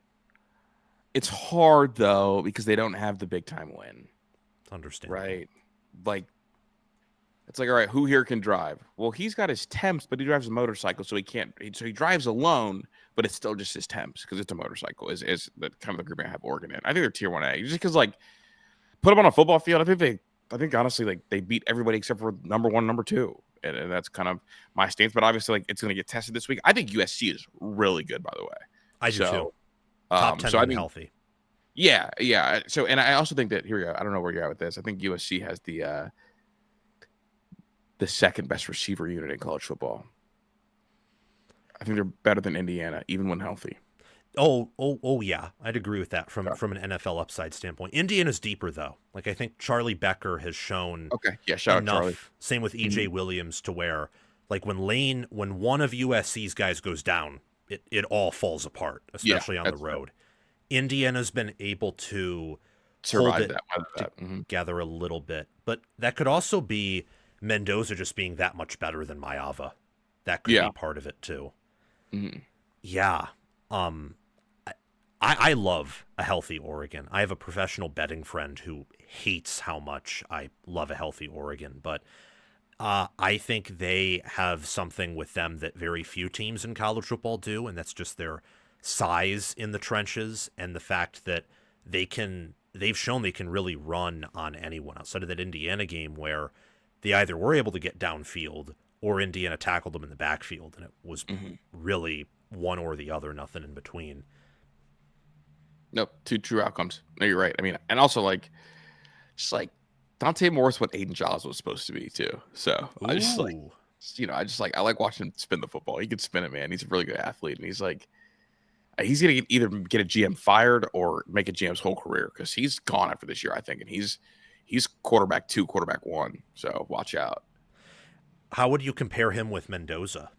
It's hard, though, because they don't have the big-time win.
It's understandable.
Right? Like, it's like, all right, who here can drive? Well, he's got his temps, but he drives a motorcycle, so he can't. So he drives alone, but it's still just his temps because it's a motorcycle. Is the kind of the group I have Oregon in. I think they're Tier 1A just because, like, put them on a football field. I think honestly, like, they beat everybody except for number 1, number 2, and that's kind of my stance. But obviously, like, it's going to get tested this week. I think USC is really good, by the way.
I do too. Top 10 when healthy.
Yeah. So, and I also think that here we go. I don't know where you're at with this. I think USC has the second best receiver unit in college football. I think they're better than Indiana, even when healthy.
Oh yeah, I'd agree with that from an NFL upside standpoint. Indiana's deeper though. Like, I think Charlie Becker has shown
shout
enough.
out Charlie.
Same with EJ Williams, to where, like, when one of USC's guys goes down, it all falls apart, especially on the road. Fair. Indiana's been able to
survive
that together a little bit, but that could also be Mendoza just being that much better than Maava. That could be part of it too. Yeah. I love a healthy Oregon. I have a professional betting friend who hates how much I love a healthy Oregon, but I think they have something with them that very few teams in college football do, and that's just their size in the trenches and the fact that they've shown they can really run on anyone outside of that Indiana game where they either were able to get downfield or Indiana tackled them in the backfield, and it was really one or the other, nothing in between.
Nope, 2 true outcomes. No, you're right. I mean, and also, like, just like Dante Morris, what Aiden Giles was supposed to be too. So I just like, I like watching him spin the football. He can spin it, man. He's a really good athlete, and he's like, he's gonna either get a GM fired or make a GM's whole career because he's gone after this year, I think, and he's quarterback 2, quarterback 1. So watch out.
How would you compare him with Mendoza?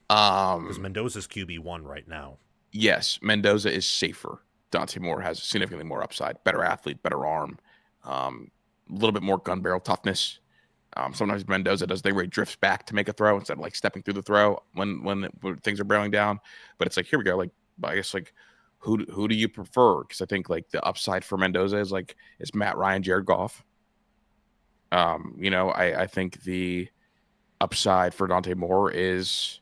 Because Mendoza's QB1 right now.
Yes, Mendoza is safer. Dante Moore has significantly more upside, better athlete, better arm, a little bit more gun barrel toughness. Sometimes Mendoza does where he drifts back to make a throw instead of like stepping through the throw when things are barreling down. But it's like, here we go. Like, I guess, like, who do you prefer? Because I think, like, the upside for Mendoza is Matt Ryan, Jared Goff. I think the upside for Dante Moore is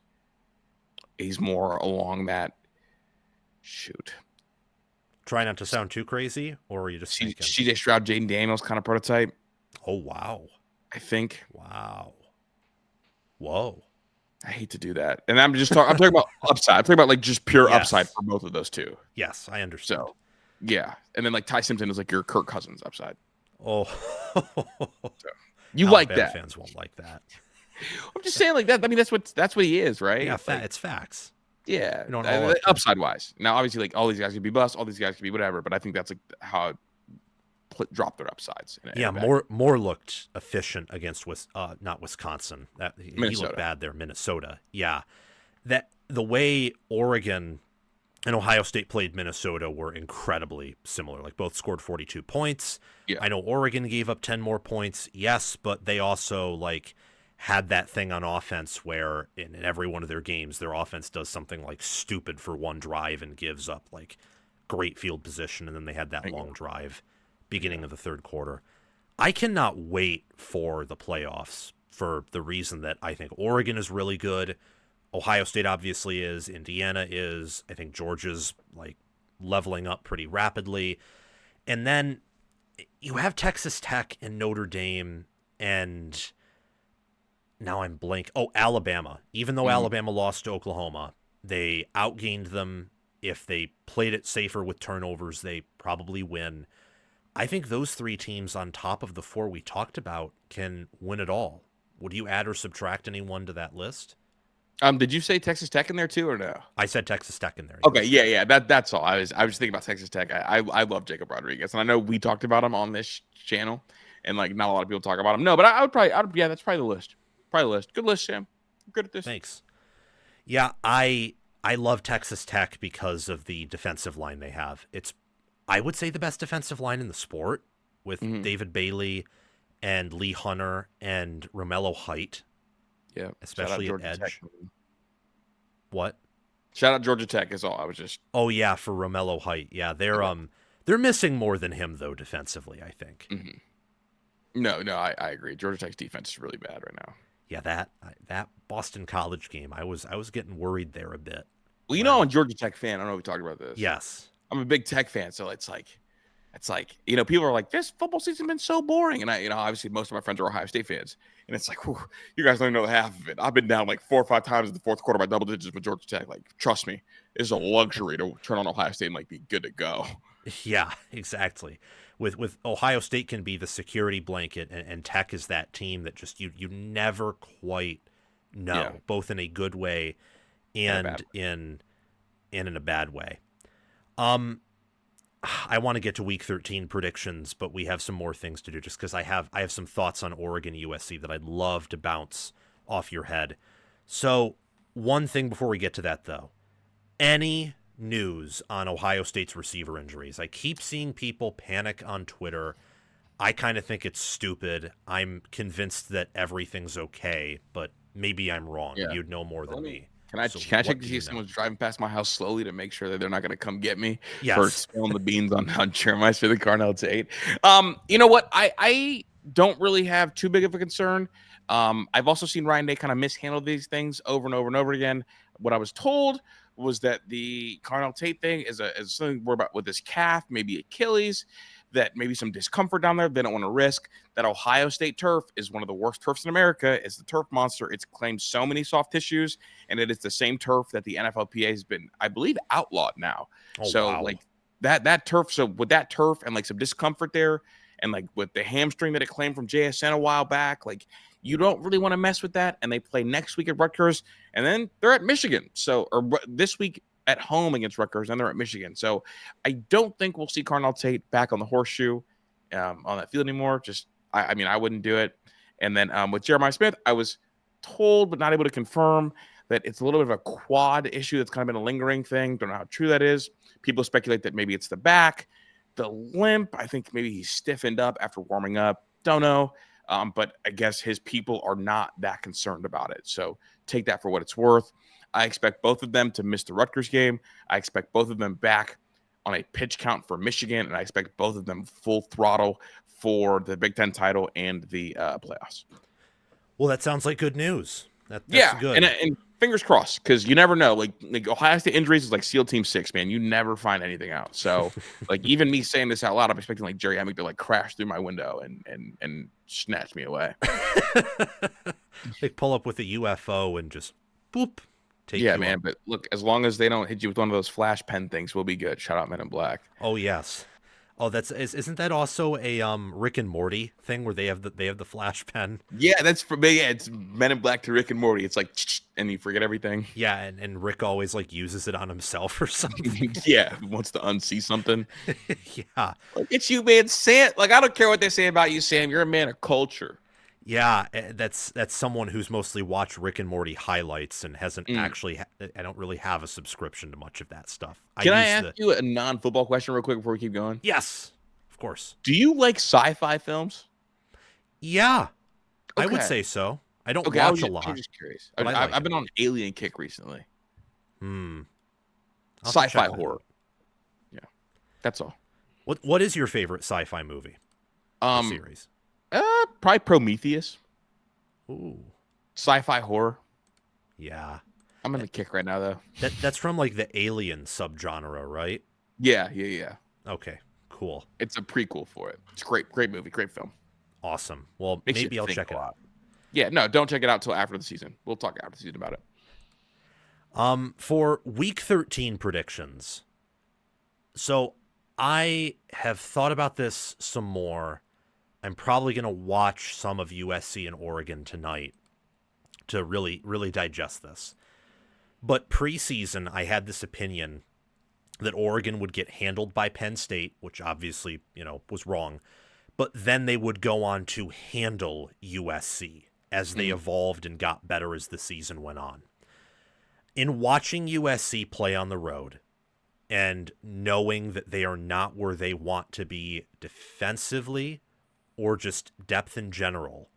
he's more along that. Shoot.
Try not to sound too crazy, or are you just thinking?
CJ Stroud, Jaden Daniels kind of prototype.
Oh, wow.
I think.
Wow. Whoa.
I hate to do that. And I'm talking about upside. I'm talking about, like, just pure upside for both of those two.
Yes, I understand.
So, yeah. And then, like, Ty Simpson is like your Kirk Cousins upside.
Oh.
So, you like that.
Fans won't like that.
I'm just saying, like, that. I mean, that's what he is, right?
Yeah,
like,
it's facts.
Yeah, upside wise. Now, obviously, like, all these guys could be bust, all these guys could be whatever, but I think that's like how drop their upsides.
Yeah, Moore looked efficient against not Wisconsin. He looked bad there. Minnesota. Yeah, that the way Oregon and Ohio State played Minnesota were incredibly similar. Like both scored 42 points.
Yeah.
I know Oregon gave up 10 more points. Yes, but they also like had that thing on offense where in every one of their games, their offense does something like stupid for one drive and gives up like great field position. And then they had that long drive beginning of the third quarter. I cannot wait for the playoffs for the reason that I think Oregon is really good. Ohio State obviously is. Indiana is. I think Georgia's like leveling up pretty rapidly. And then you have Texas Tech and Notre Dame and now I'm blank. Oh, Alabama. Even though Alabama lost to Oklahoma, they outgained them. If they played it safer with turnovers, they probably win. I think those three teams on top of the four we talked about can win it all. Would you add or subtract anyone to that list?
Did you say Texas Tech in there too, or no?
I said Texas Tech in there.
Okay, yeah. That's all. I was thinking about Texas Tech. I love Jacob Rodriguez, and I know we talked about him on this channel, and like not a lot of people talk about him. No, but I would probably, yeah, that's probably the list. Probably the list. Good list, Sam. You're good at this.
Thanks. Yeah, I love Texas Tech because of the defensive line they have. It's, I would say, the best defensive line in the sport with David Bailey and Lee Hunter and Romello Height.
Yeah,
especially at edge.
Tech.
What?
Shout out Georgia Tech is all. I was just.
Oh yeah, for Romello Height. Yeah, they're missing more than him though defensively. I think.
No, I agree. Georgia Tech's defense is really bad right now.
Yeah, that Boston College game, I was getting worried there a bit.
Well, you know, I'm a Georgia Tech fan. I don't know if we talked about this.
Yes,
I'm a big Tech fan, so it's like, you know, people are like, this football season's been so boring. And obviously most of my friends are Ohio State fans. And it's like, whew, you guys don't even know half of it. I've been down like 4 or 5 times in the fourth quarter by double digits with Georgia Tech. Like, trust me, it's a luxury to turn on Ohio State and like be good to go.
Yeah, exactly. With Ohio State can be the security blanket, and Tech is that team that just you never quite know, both in a good way and in a bad way. I want to get to Week 13 predictions, but we have some more things to do just because I have some thoughts on Oregon USC that I'd love to bounce off your head. So one thing before we get to that, though, any news on Ohio State's receiver injuries? I keep seeing people panic on Twitter. I kind of think it's stupid. I'm convinced that everything's okay, but maybe I'm wrong. Yeah. You'd know more than me.
Can I check to see if someone's driving past my house slowly to make sure that they're not going to come get me for spilling the beans on Jeremiah for the Carnell Tate? You know what? I don't really have too big of a concern. I've also seen Ryan Day kind of mishandle these things over and over and over again. What I was told was that the Carnell Tate thing is something we're about with his calf, maybe Achilles, that maybe some discomfort down there. They don't want to risk that. Ohio State turf is one of the worst turfs in America. It's the turf monster. It's claimed so many soft tissues, and it is the same turf that the NFLPA has been, I believe, outlawed now. Like that turf. So with that turf and like some discomfort there, and like with the hamstring that it claimed from JSN a while back, like you don't really want to mess with that. And they play next week at Rutgers, and then they're at Michigan. Or this week at home against Rutgers, and they're at Michigan. So I don't think we'll see Carnell Tate back on the horseshoe on that field anymore. I mean, I wouldn't do it. And then with Jeremiah Smith, I was told but not able to confirm that it's a little bit of a quad issue that's kind of been a lingering thing. Don't know how true that is. People speculate that maybe it's the back, the limp. I think maybe he stiffened up after warming up. Don't know. But I guess his people are not that concerned about it. So take that for what it's worth. I expect both of them to miss the Rutgers game. I expect both of them back on a pitch count for Michigan, and I expect both of them full throttle for the Big Ten title and the playoffs.
Well, that sounds like good news. That's good.
And fingers crossed, because you never know. Like Ohio State injuries is like SEAL Team 6, man. You never find anything out. So, like even me saying this out loud, I'm expecting like Jerry Emick to like crash through my window and snatch me away.
They pull up with a UFO and just boop.
Yeah, man. But look, as long as they don't hit you with one of those flash pen things, we'll be good. Shout out Men in Black.
Oh, yes. Oh, isn't that also a Rick and Morty thing where they have the flash pen?
Yeah, that's for me. Yeah, it's Men in Black to Rick and Morty. It's like, and you forget everything.
Yeah, and Rick always like uses it on himself or something.
Yeah, wants to unsee something.
Yeah.
Look at you, man. Sam, like, I don't care what they say about you, Sam. You're a man of culture.
Yeah, that's someone who's mostly watched Rick and Morty highlights and hasn't actually. I don't really have a subscription to much of that stuff.
Can I ask you a non-football question real quick before we keep going?
Yes, of course.
Do you like sci-fi films?
Yeah, I would
Okay.
say so. I don't
Okay,
watch a lot.
I'm just curious.
but I like
I've
it.
been on an alien kick recently.
I'll have to check
Sci-fi
that
horror.
out.
Yeah, that's all.
What is your favorite sci-fi movie or series?
Probably Prometheus.
Ooh,
Sci-fi horror.
yeah.
I'm in the kick right now, though.
That's from like the Alien subgenre, right?
Yeah.
Okay, cool,
It's a prequel for it. It's a great movie, great film.
awesome. Well,
Makes you
maybe I'll
think
check
a
it
lot.
out.
Yeah, no, don't check it out till after the season. We'll talk after the season about it.
For week 13 predictions. So I have thought about this some more. I'm probably going to watch some of USC and Oregon tonight to really, really digest this. But preseason, I had this opinion that Oregon would get handled by Penn State, which obviously, was wrong. But then they would go on to handle USC as they evolved and got better as the season went on. In watching USC play on the road and knowing that they are not where they want to be defensively or just depth in general,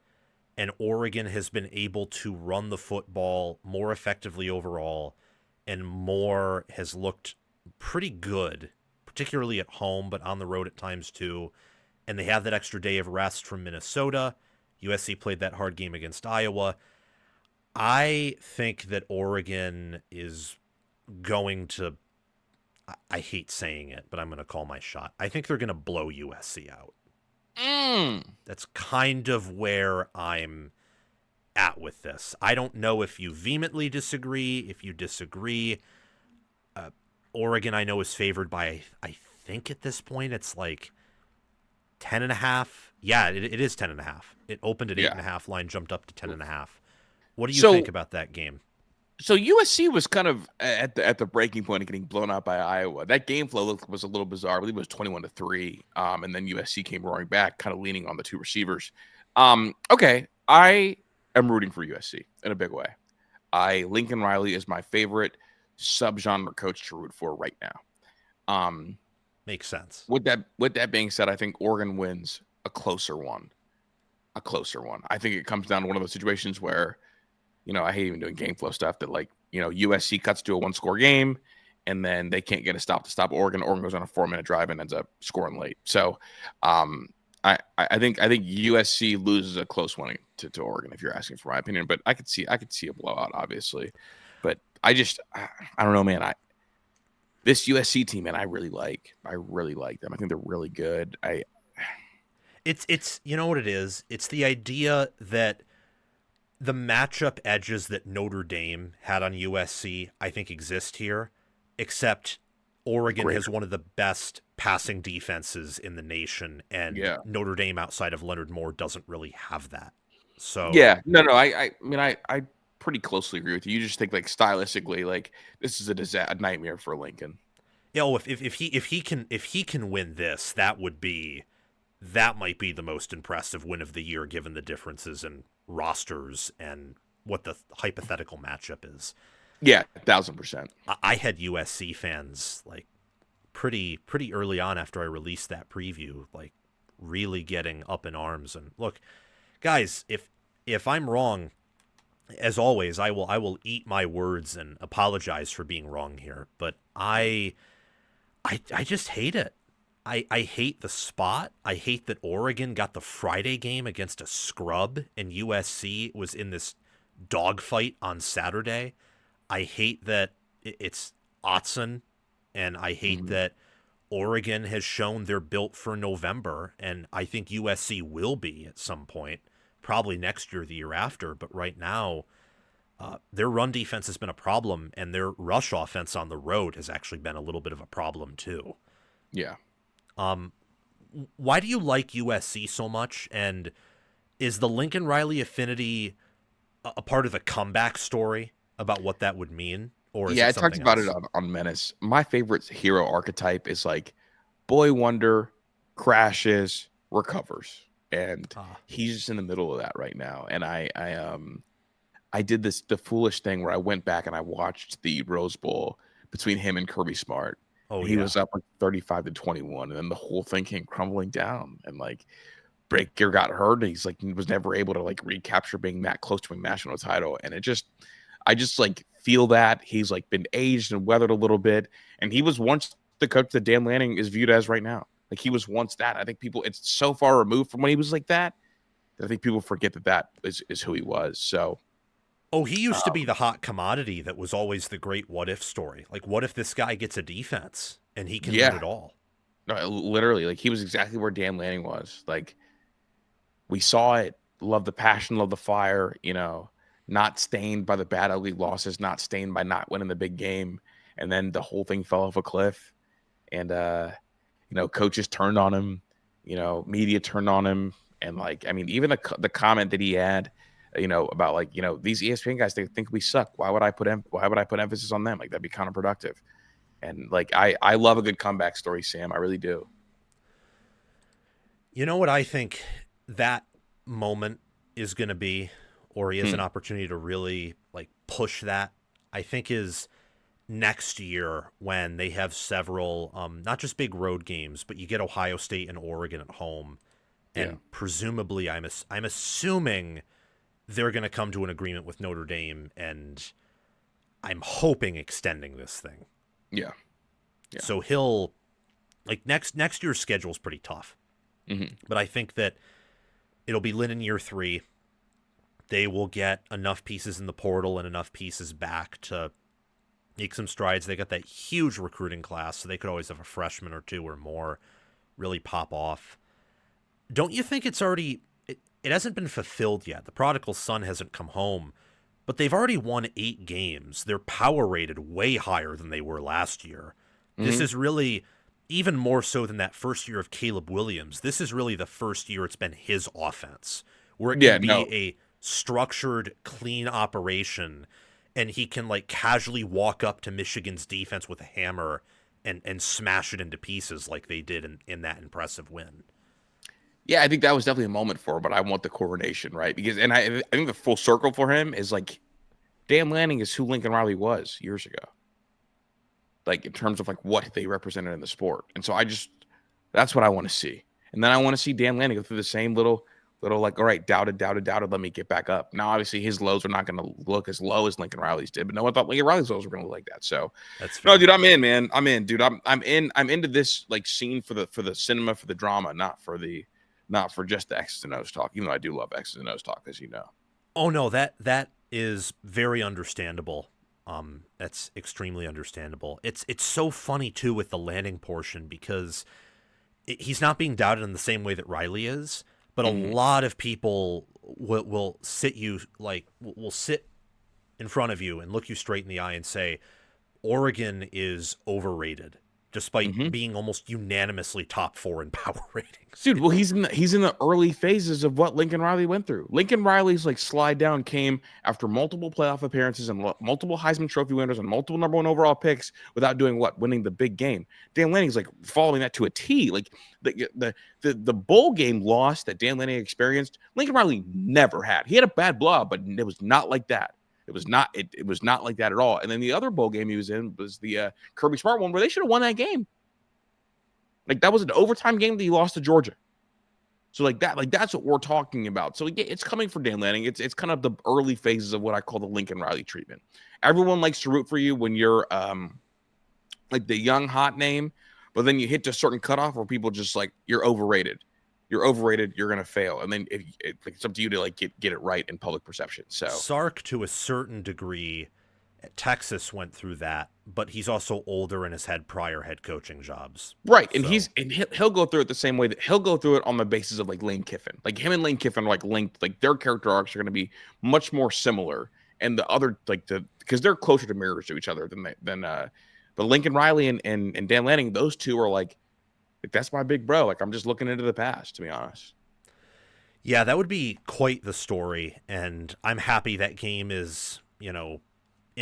and Oregon has been able to run the football more effectively overall, and Moore has looked pretty good, particularly at home, but on the road at times too. And they have that extra day of rest from Minnesota. USC played that hard game against Iowa. I think that Oregon is going to, I hate saying it, but I'm going to call my shot. I think they're going to blow USC out. That's kind of where I'm at with this. I don't know if you vehemently disagree. If you disagree, Oregon I know is favored by, I think at this point it's like 10.5. Yeah, it is 10.5. It opened at 8.5. Line jumped up to 10.5. What do you think about that game?
So USC was kind of at the breaking point of getting blown out by Iowa. That game flow was a little bizarre. I believe it was 21-3. And then USC came roaring back, kind of leaning on the two receivers. Okay, I am rooting for USC in a big way. Lincoln Riley is my favorite subgenre coach to root for right now.
Makes sense.
With that being said, I think Oregon wins a closer one. I think it comes down to one of those situations where, I hate even doing game flow stuff that USC cuts to a 1-score game and then they can't get a stop to stop Oregon. Oregon goes on a 4-minute drive and ends up scoring late. So I think USC loses a close one to Oregon, if you're asking for my opinion, but I could see a blowout, obviously. But I don't know, man. This USC team, man, I really like them. I think they're really good.
It's you know what it is? It's the idea that the matchup edges that Notre Dame had on USC, I think, exist here, except Oregon has one of the best passing defenses in the nation, and Notre Dame outside of Leonard Moore doesn't really have that. So
yeah, no, I mean, I pretty closely agree with you. You just think stylistically, this is a nightmare for Lincoln.
Yeah, if he can win this, that might be the most impressive win of the year, given the differences in rosters and what the hypothetical matchup is.
Yeah, 1,000%.
I had USC fans pretty early on after I released that preview, really getting up in arms. And look, guys, if I'm wrong, as always, I will eat my words and apologize for being wrong here. But I just hate it. I hate the spot. I hate that Oregon got the Friday game against a scrub and USC was in this dogfight on Saturday. I hate that it's Autzen, and I hate that Oregon has shown they're built for November, and I think USC will be at some point, probably next year, the year after. But right now, their run defense has been a problem, and their rush offense on the road has actually been a little bit of a problem too.
Yeah.
why do you like USC so much? And is the Lincoln Riley affinity a part of the comeback story about what that would mean? Or is
Yeah,
it
I talked
something
about it
else?
on Menace. My favorite hero archetype is like boy wonder, crashes, recovers, and
Ah,
he's just in the middle of that right now. And I did the foolish thing where I went back and I watched the Rose Bowl between him and Kirby Smart.
oh
And he
yeah.
was up like 35-21, and then the whole thing came crumbling down. And like Breaker got hurt, and he's like was never able to like recapture being that close to a national title. And I just like feel that he's like been aged and weathered a little bit. And he was once the coach that Dan Lanning is viewed as right now. Like he was once that. I think people, it's so far removed from when he was like that, that I think people forget that that is who he was. So
Oh, he used to
um,
be the hot commodity that was always the great what if story. Like, what if this guy gets a defense and he can win
yeah,
it all?
no, literally, like he was exactly where Dan Lanning was. Like we saw it, love the passion, love the fire, you know, not stained by the bad, ugly losses, not stained by not winning the big game. And then the whole thing fell off a cliff. And, you know, coaches turned on him, you know, media turned on him. And like, I mean, even the comment that he had, you know, about like, you know, these ESPN guys, they think we suck. Why would I put emphasis on them? Like that'd be counterproductive. And like, I love a good comeback story, Sam. I really do.
You know what I think that moment is going to be, or he has
Hmm.
an opportunity to really like push that, I think is next year when they have several, not just big road games, but you get Ohio State and Oregon at home.
Yeah.
And presumably, I'm assuming they're going to come to an agreement with Notre Dame, and I'm hoping extending this thing.
Yeah. Yeah.
So he'll like next year's schedule is pretty tough,
Hmm.
but I think that it'll be lit in year 3. They will get enough pieces in the portal and enough pieces back to make some strides. They got that huge recruiting class, so they could always have a freshman or two or more really pop off. Don't you think it's already it hasn't been fulfilled yet? The prodigal son hasn't come home, but they've already won 8 games. They're power rated way higher than they were last year. This
Hmm.
is really even more so than that first year of Caleb Williams. This is really the first year it's been his offense, where it
Yeah.
can
No.
be a structured, clean operation, and he can like casually walk up to Michigan's defense with a hammer and smash it into pieces like they did in that impressive win.
Yeah, I think that was definitely a moment for him, but I want the coronation, right? Because, and I think the full circle for him is like Dan Lanning is who Lincoln Riley was years ago, like in terms of like what they represented in the sport. And so that's what I want to see. And then I want to see Dan Lanning go through the same little like, all right, doubted. Let me get back up. Now, obviously, his lows are not going to look as low as Lincoln Riley's did, but no one thought Lincoln Riley's lows were going to look like that. So,
That's
no,
fair.
dude, I'm in, man. I'm in, dude. I'm into this like scene for the cinema, for the drama, not for just the X's and O's talk. Even though I do love X's and O's talk, as you know.
Oh no, that is very understandable. That's extremely understandable. It's so funny too with the landing portion because he's not being doubted in the same way that Riley is, but a
Hmm.
lot of people will sit you like will sit in front of you and look you straight in the eye and say Oregon is overrated, despite
Hmm.
being almost unanimously top 4 in power ratings.
Dude, well, he's in the early phases of what Lincoln Riley went through. Lincoln Riley's like slide down came after multiple playoff appearances and multiple Heisman Trophy winners and multiple number 1 overall picks without doing what? Winning the big game. Dan Lanning's like following that to a T. Like the bowl game loss that Dan Lanning experienced, Lincoln Riley never had. He had a bad blowout, but it was not like that. It was not like that at all. And then the other bowl game he was in was the Kirby Smart one where they should have won that game. Like that was an overtime game that he lost to Georgia. So like that's what we're talking about. So yeah, it's coming for Dan Lanning. It's kind of the early phases of what I call the Lincoln Riley treatment. Everyone likes to root for you when you're like the young hot name, but then you hit to a certain cutoff where people just like you're overrated. You're overrated. You're gonna fail, and then it's up to you to like get it right in public perception. So
Sark, to a certain degree, Texas went through that, but he's also older and has had prior head coaching jobs.
right, and
So
he'll go through it the same way that he'll go through it on the basis of like Lane Kiffin. Like him and Lane Kiffin are like linked. Like their character arcs are going to be much more similar, and the other like because they're closer to mirrors to each other than but Lincoln Riley and Dan Lanning, those two are like Like, that's my big bro. Like, I'm just looking into the past, to be honest.
Yeah, that would be quite the story, and I'm happy that game is, in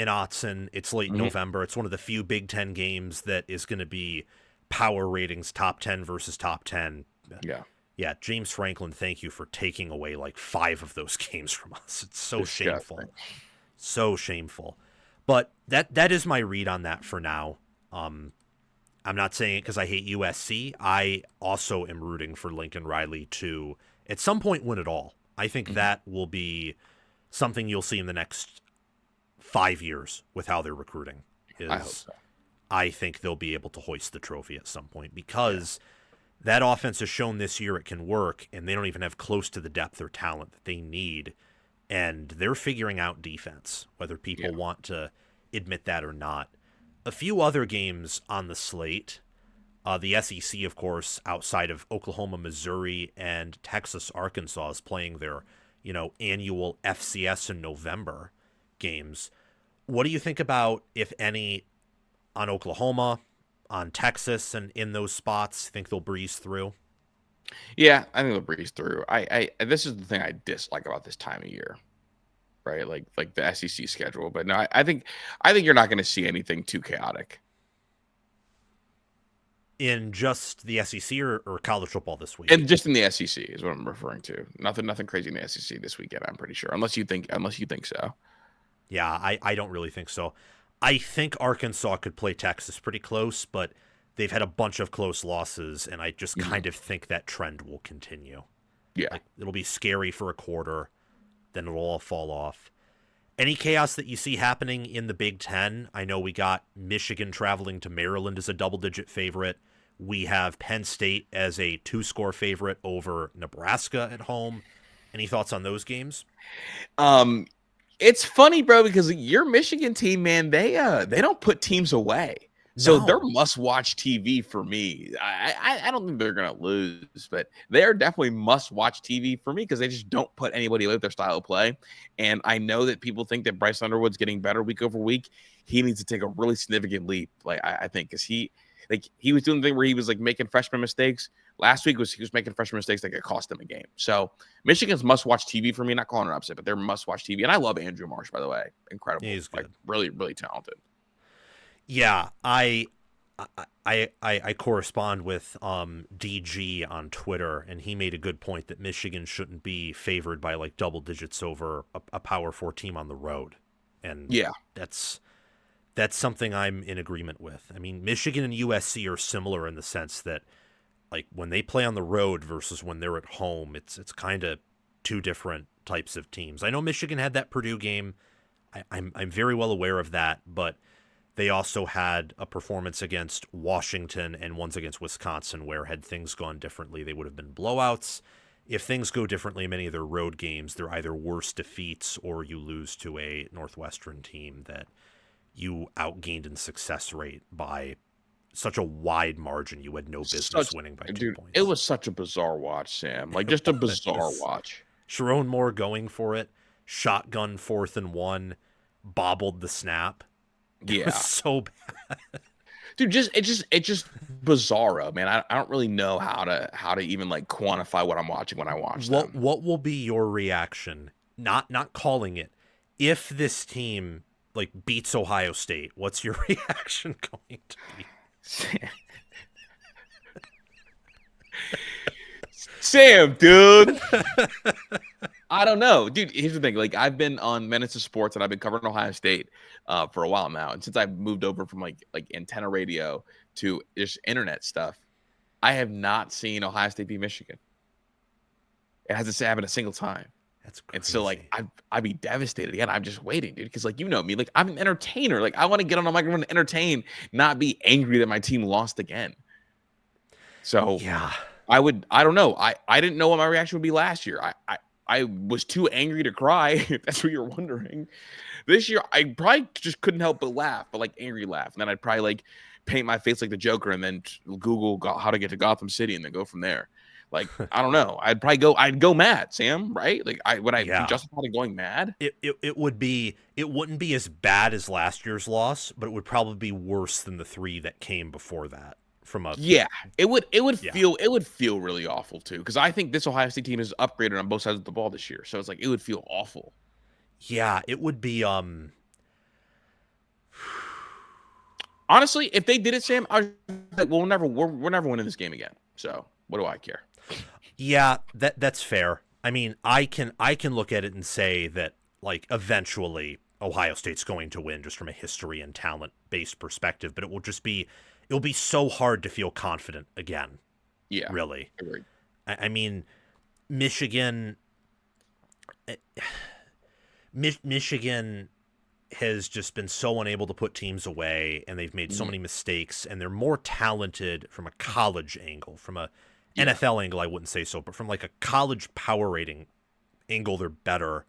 Autzen. It's late
Mhm.
November. It's one of the few Big Ten games that is going to be power ratings, top 10 versus top 10.
Yeah.
Yeah, James Franklin, thank you for taking away like 5 of those games from us. It's so
Disgusting.
shameful. So shameful. But that is my read on that for now. I'm not saying it because I hate USC. I also am rooting for Lincoln Riley to, at some point, win it all. I think that will be something you'll see in the next 5 years with how they're recruiting.
I hope so.
I think they'll be able to hoist the trophy at some point because that offense has shown this year it can work, and they don't even have close to the depth or talent that they need. And they're figuring out defense, whether people want to admit that or not. A few other games on the slate. The SEC, of course, outside of Oklahoma, Missouri, and Texas, Arkansas is playing their, annual FCS in November games. What do you think about, if any, on Oklahoma, on Texas, and in those spots? Think they'll breeze through?
Yeah, I think they'll breeze through. I this is the thing I dislike about this time of year, right? Like the SEC schedule. But no, I think you're not going to see anything too chaotic.
In just the SEC or college football this week?
And just in the SEC is what I'm referring to. Nothing crazy in the SEC this weekend, I'm pretty sure. Unless you think so.
Yeah, I don't really think so. I think Arkansas could play Texas pretty close, but they've had a bunch of close losses, and I just kind of think that trend will continue.
Yeah.
Like, it'll be scary for a quarter, then it'll all fall off. Any chaos that you see happening in the Big Ten? I know we got Michigan traveling to Maryland as a double-digit favorite. We have Penn State as a 2-score favorite over Nebraska at home. Any thoughts on those games?
It's funny, bro, because your Michigan team, man, they don't put teams away. So they're must-watch TV for me. I don't think they're going to lose, but they are definitely must-watch TV for me because they just don't put anybody away with their style of play. And I know that people think that Bryce Underwood's getting better week over week. He needs to take a really significant leap, I think, because he was doing the thing where he was like making freshman mistakes. Last week he was making freshman mistakes that could cost him a game. So Michigan's must-watch TV for me. Not calling it upset, but they're must-watch TV. And I love Andrew Marsh, by the way. Incredible.
He's good.
Really, really talented.
Yeah, I correspond with DG on Twitter, and he made a good point that Michigan shouldn't be favored by like double digits over a Power 4 team on the road. And that's something I'm in agreement with. I mean, Michigan and USC are similar in the sense that, like, when they play on the road versus when they're at home, it's kind of two different types of teams. I know Michigan had that Purdue game. I'm very well aware of that, but they also had a performance against Washington and ones against Wisconsin where, had things gone differently, they would have been blowouts. If things go differently in many of their road games, they're either worse defeats or you lose to a Northwestern team that you outgained in success rate by such a wide margin you had no business winning by 2 points.
It was such a bizarre watch, Sam. Like, just a bizarre watch.
Sharon Moore going for it, shotgun 4th and 1, bobbled the snap. It was so bad.
Dude, it's just bizarro, man. I don't really know how to even like quantify what I'm watching when I watch them.
What will be your reaction? Not calling it. If this team like beats Ohio State, what's your reaction going to be?
Sam, dude. I don't know. Dude, here's the thing. Like, I've been on Minutes of Sports and I've been covering Ohio State for a while now. And since I've moved over from like antenna radio to just internet stuff, I have not seen Ohio State beat Michigan. It hasn't happened a single time.
That's crazy.
And so, like, I'd be devastated again. I'm just waiting, dude, because, like, you know me. Like, I'm an entertainer. Like, I want to get on a microphone and entertain, not be angry that my team lost again. So,
yeah,
I don't know. I didn't know what my reaction would be last year. I was too angry to cry, if that's what you're wondering. This year, I probably just couldn't help but laugh, but, like, angry laugh. And then I'd probably, like, paint my face like the Joker and then Google how to get to Gotham City and then go from there. Like, I don't know. I'd go mad, Sam, right? Like, would I be justified in going mad?
It wouldn't be as bad as last year's loss, but it would probably be worse than the 3 that came before that. from a
Yeah, it would
yeah.
feel really awful too, because I think this Ohio State team is upgraded on both sides of the ball this year. So it's like it would feel awful.
Yeah, it would be
Honestly, if they did it, Sam, I was like, we're never winning this game again. So what do I care?
yeah, that's fair. I mean, I can look at it and say that like eventually Ohio State's going to win just from a history and talent based perspective, but it'll be so hard to feel confident again.
Yeah,
Really.
agreed.
I mean, Michigan Michigan has just been so unable to put teams away, and they've made so many mistakes, and they're more talented from a college angle. From a NFL angle, I wouldn't say so, but from like a college power rating angle, they're better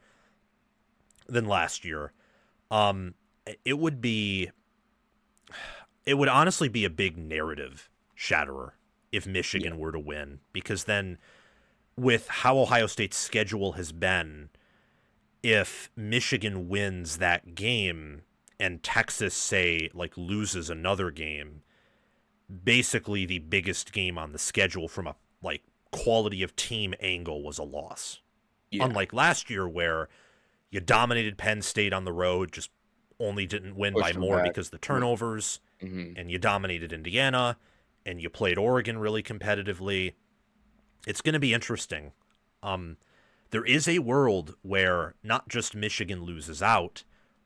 than last year. It would honestly be a big narrative shatterer if Michigan were to win, because then with how Ohio State's schedule has been, if Michigan wins that game and Texas, say, like loses another game, basically the biggest game on the schedule from a like quality of team angle was a loss.
Yeah.
Unlike last year where you dominated Penn State on the road, just only didn't win by more because of the turnovers, and you dominated Indiana, and you played Oregon really competitively. It's going to be interesting. There is a world where not just Michigan loses out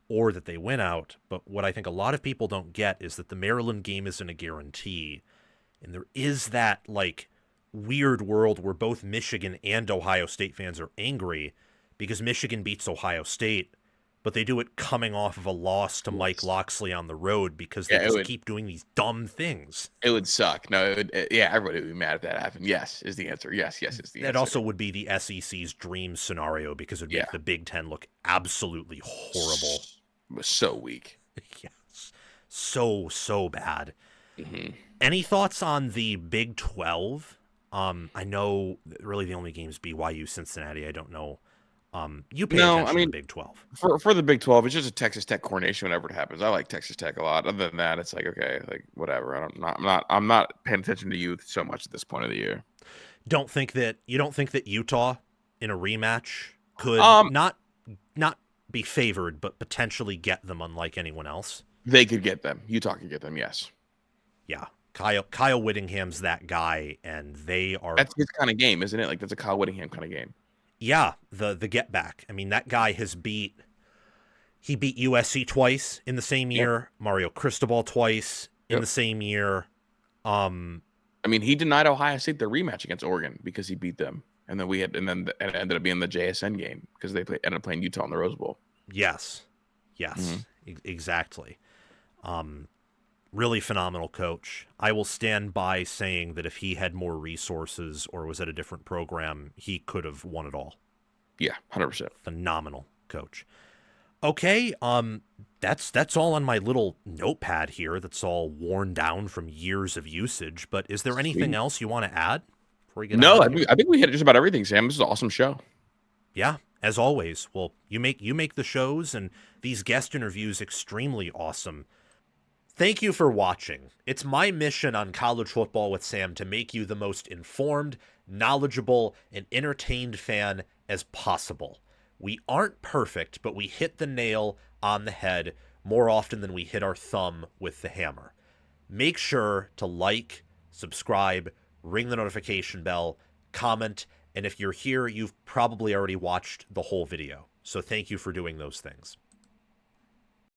or that they win out, but what I think a lot of people don't get is that the Maryland game isn't a guarantee. And there is that like weird world where both Michigan and Ohio State fans are angry because Michigan beats Ohio State, but they do it coming off of a loss to Mike Locksley on the road because they just keep doing these dumb things.
It would suck. No, everybody would be mad if that happened. Yes, is the answer. Yes, is the answer.
That also would be the SEC's dream scenario because it would make the Big Ten look absolutely horrible.
It was so weak.
Yes. So bad. Any thoughts on the Big 12? I know really the only games BYU, Cincinnati. I don't know. You pay attention to the Big 12.
For the Big 12, it's just a Texas Tech coronation whenever it happens. I like Texas Tech a lot. Other than that, it's like, okay, like whatever. I'm not paying attention to youth so much at this point of the year.
You don't think that Utah in a rematch could not be favored, but potentially get them unlike anyone else?
They could get them. Utah could get them, yes.
Yeah. Kyle Whittingham's that guy, and that's
his kind of game, isn't it? Like that's a Kyle Whittingham kind of game.
Yeah, the get back. I mean, that guy beat USC twice in the same year, Mario Cristobal twice in the same year.
I mean, he denied Ohio State their rematch against Oregon because he beat them. And then it ended up being the JSN game because they ended up playing Utah in the Rose Bowl.
Yes, exactly. Really phenomenal coach. I will stand by saying that if he had more resources or was at a different program, he could have won it all.
Yeah, 100%.
Phenomenal coach. Okay, that's all on my little notepad here. That's all worn down from years of usage. But is there anything else you want to add before we get?
No, I think we hit just about everything, Sam. This is an awesome show.
Yeah, as always. Well, you make the shows and these guest interviews extremely awesome. Thank you for watching. It's my mission on College Football with Sam to make you the most informed, knowledgeable, and entertained fan as possible. We aren't perfect, but we hit the nail on the head more often than we hit our thumb with the hammer. Make sure to like, subscribe, ring the notification bell, comment, and if you're here, you've probably already watched the whole video. So thank you for doing those things.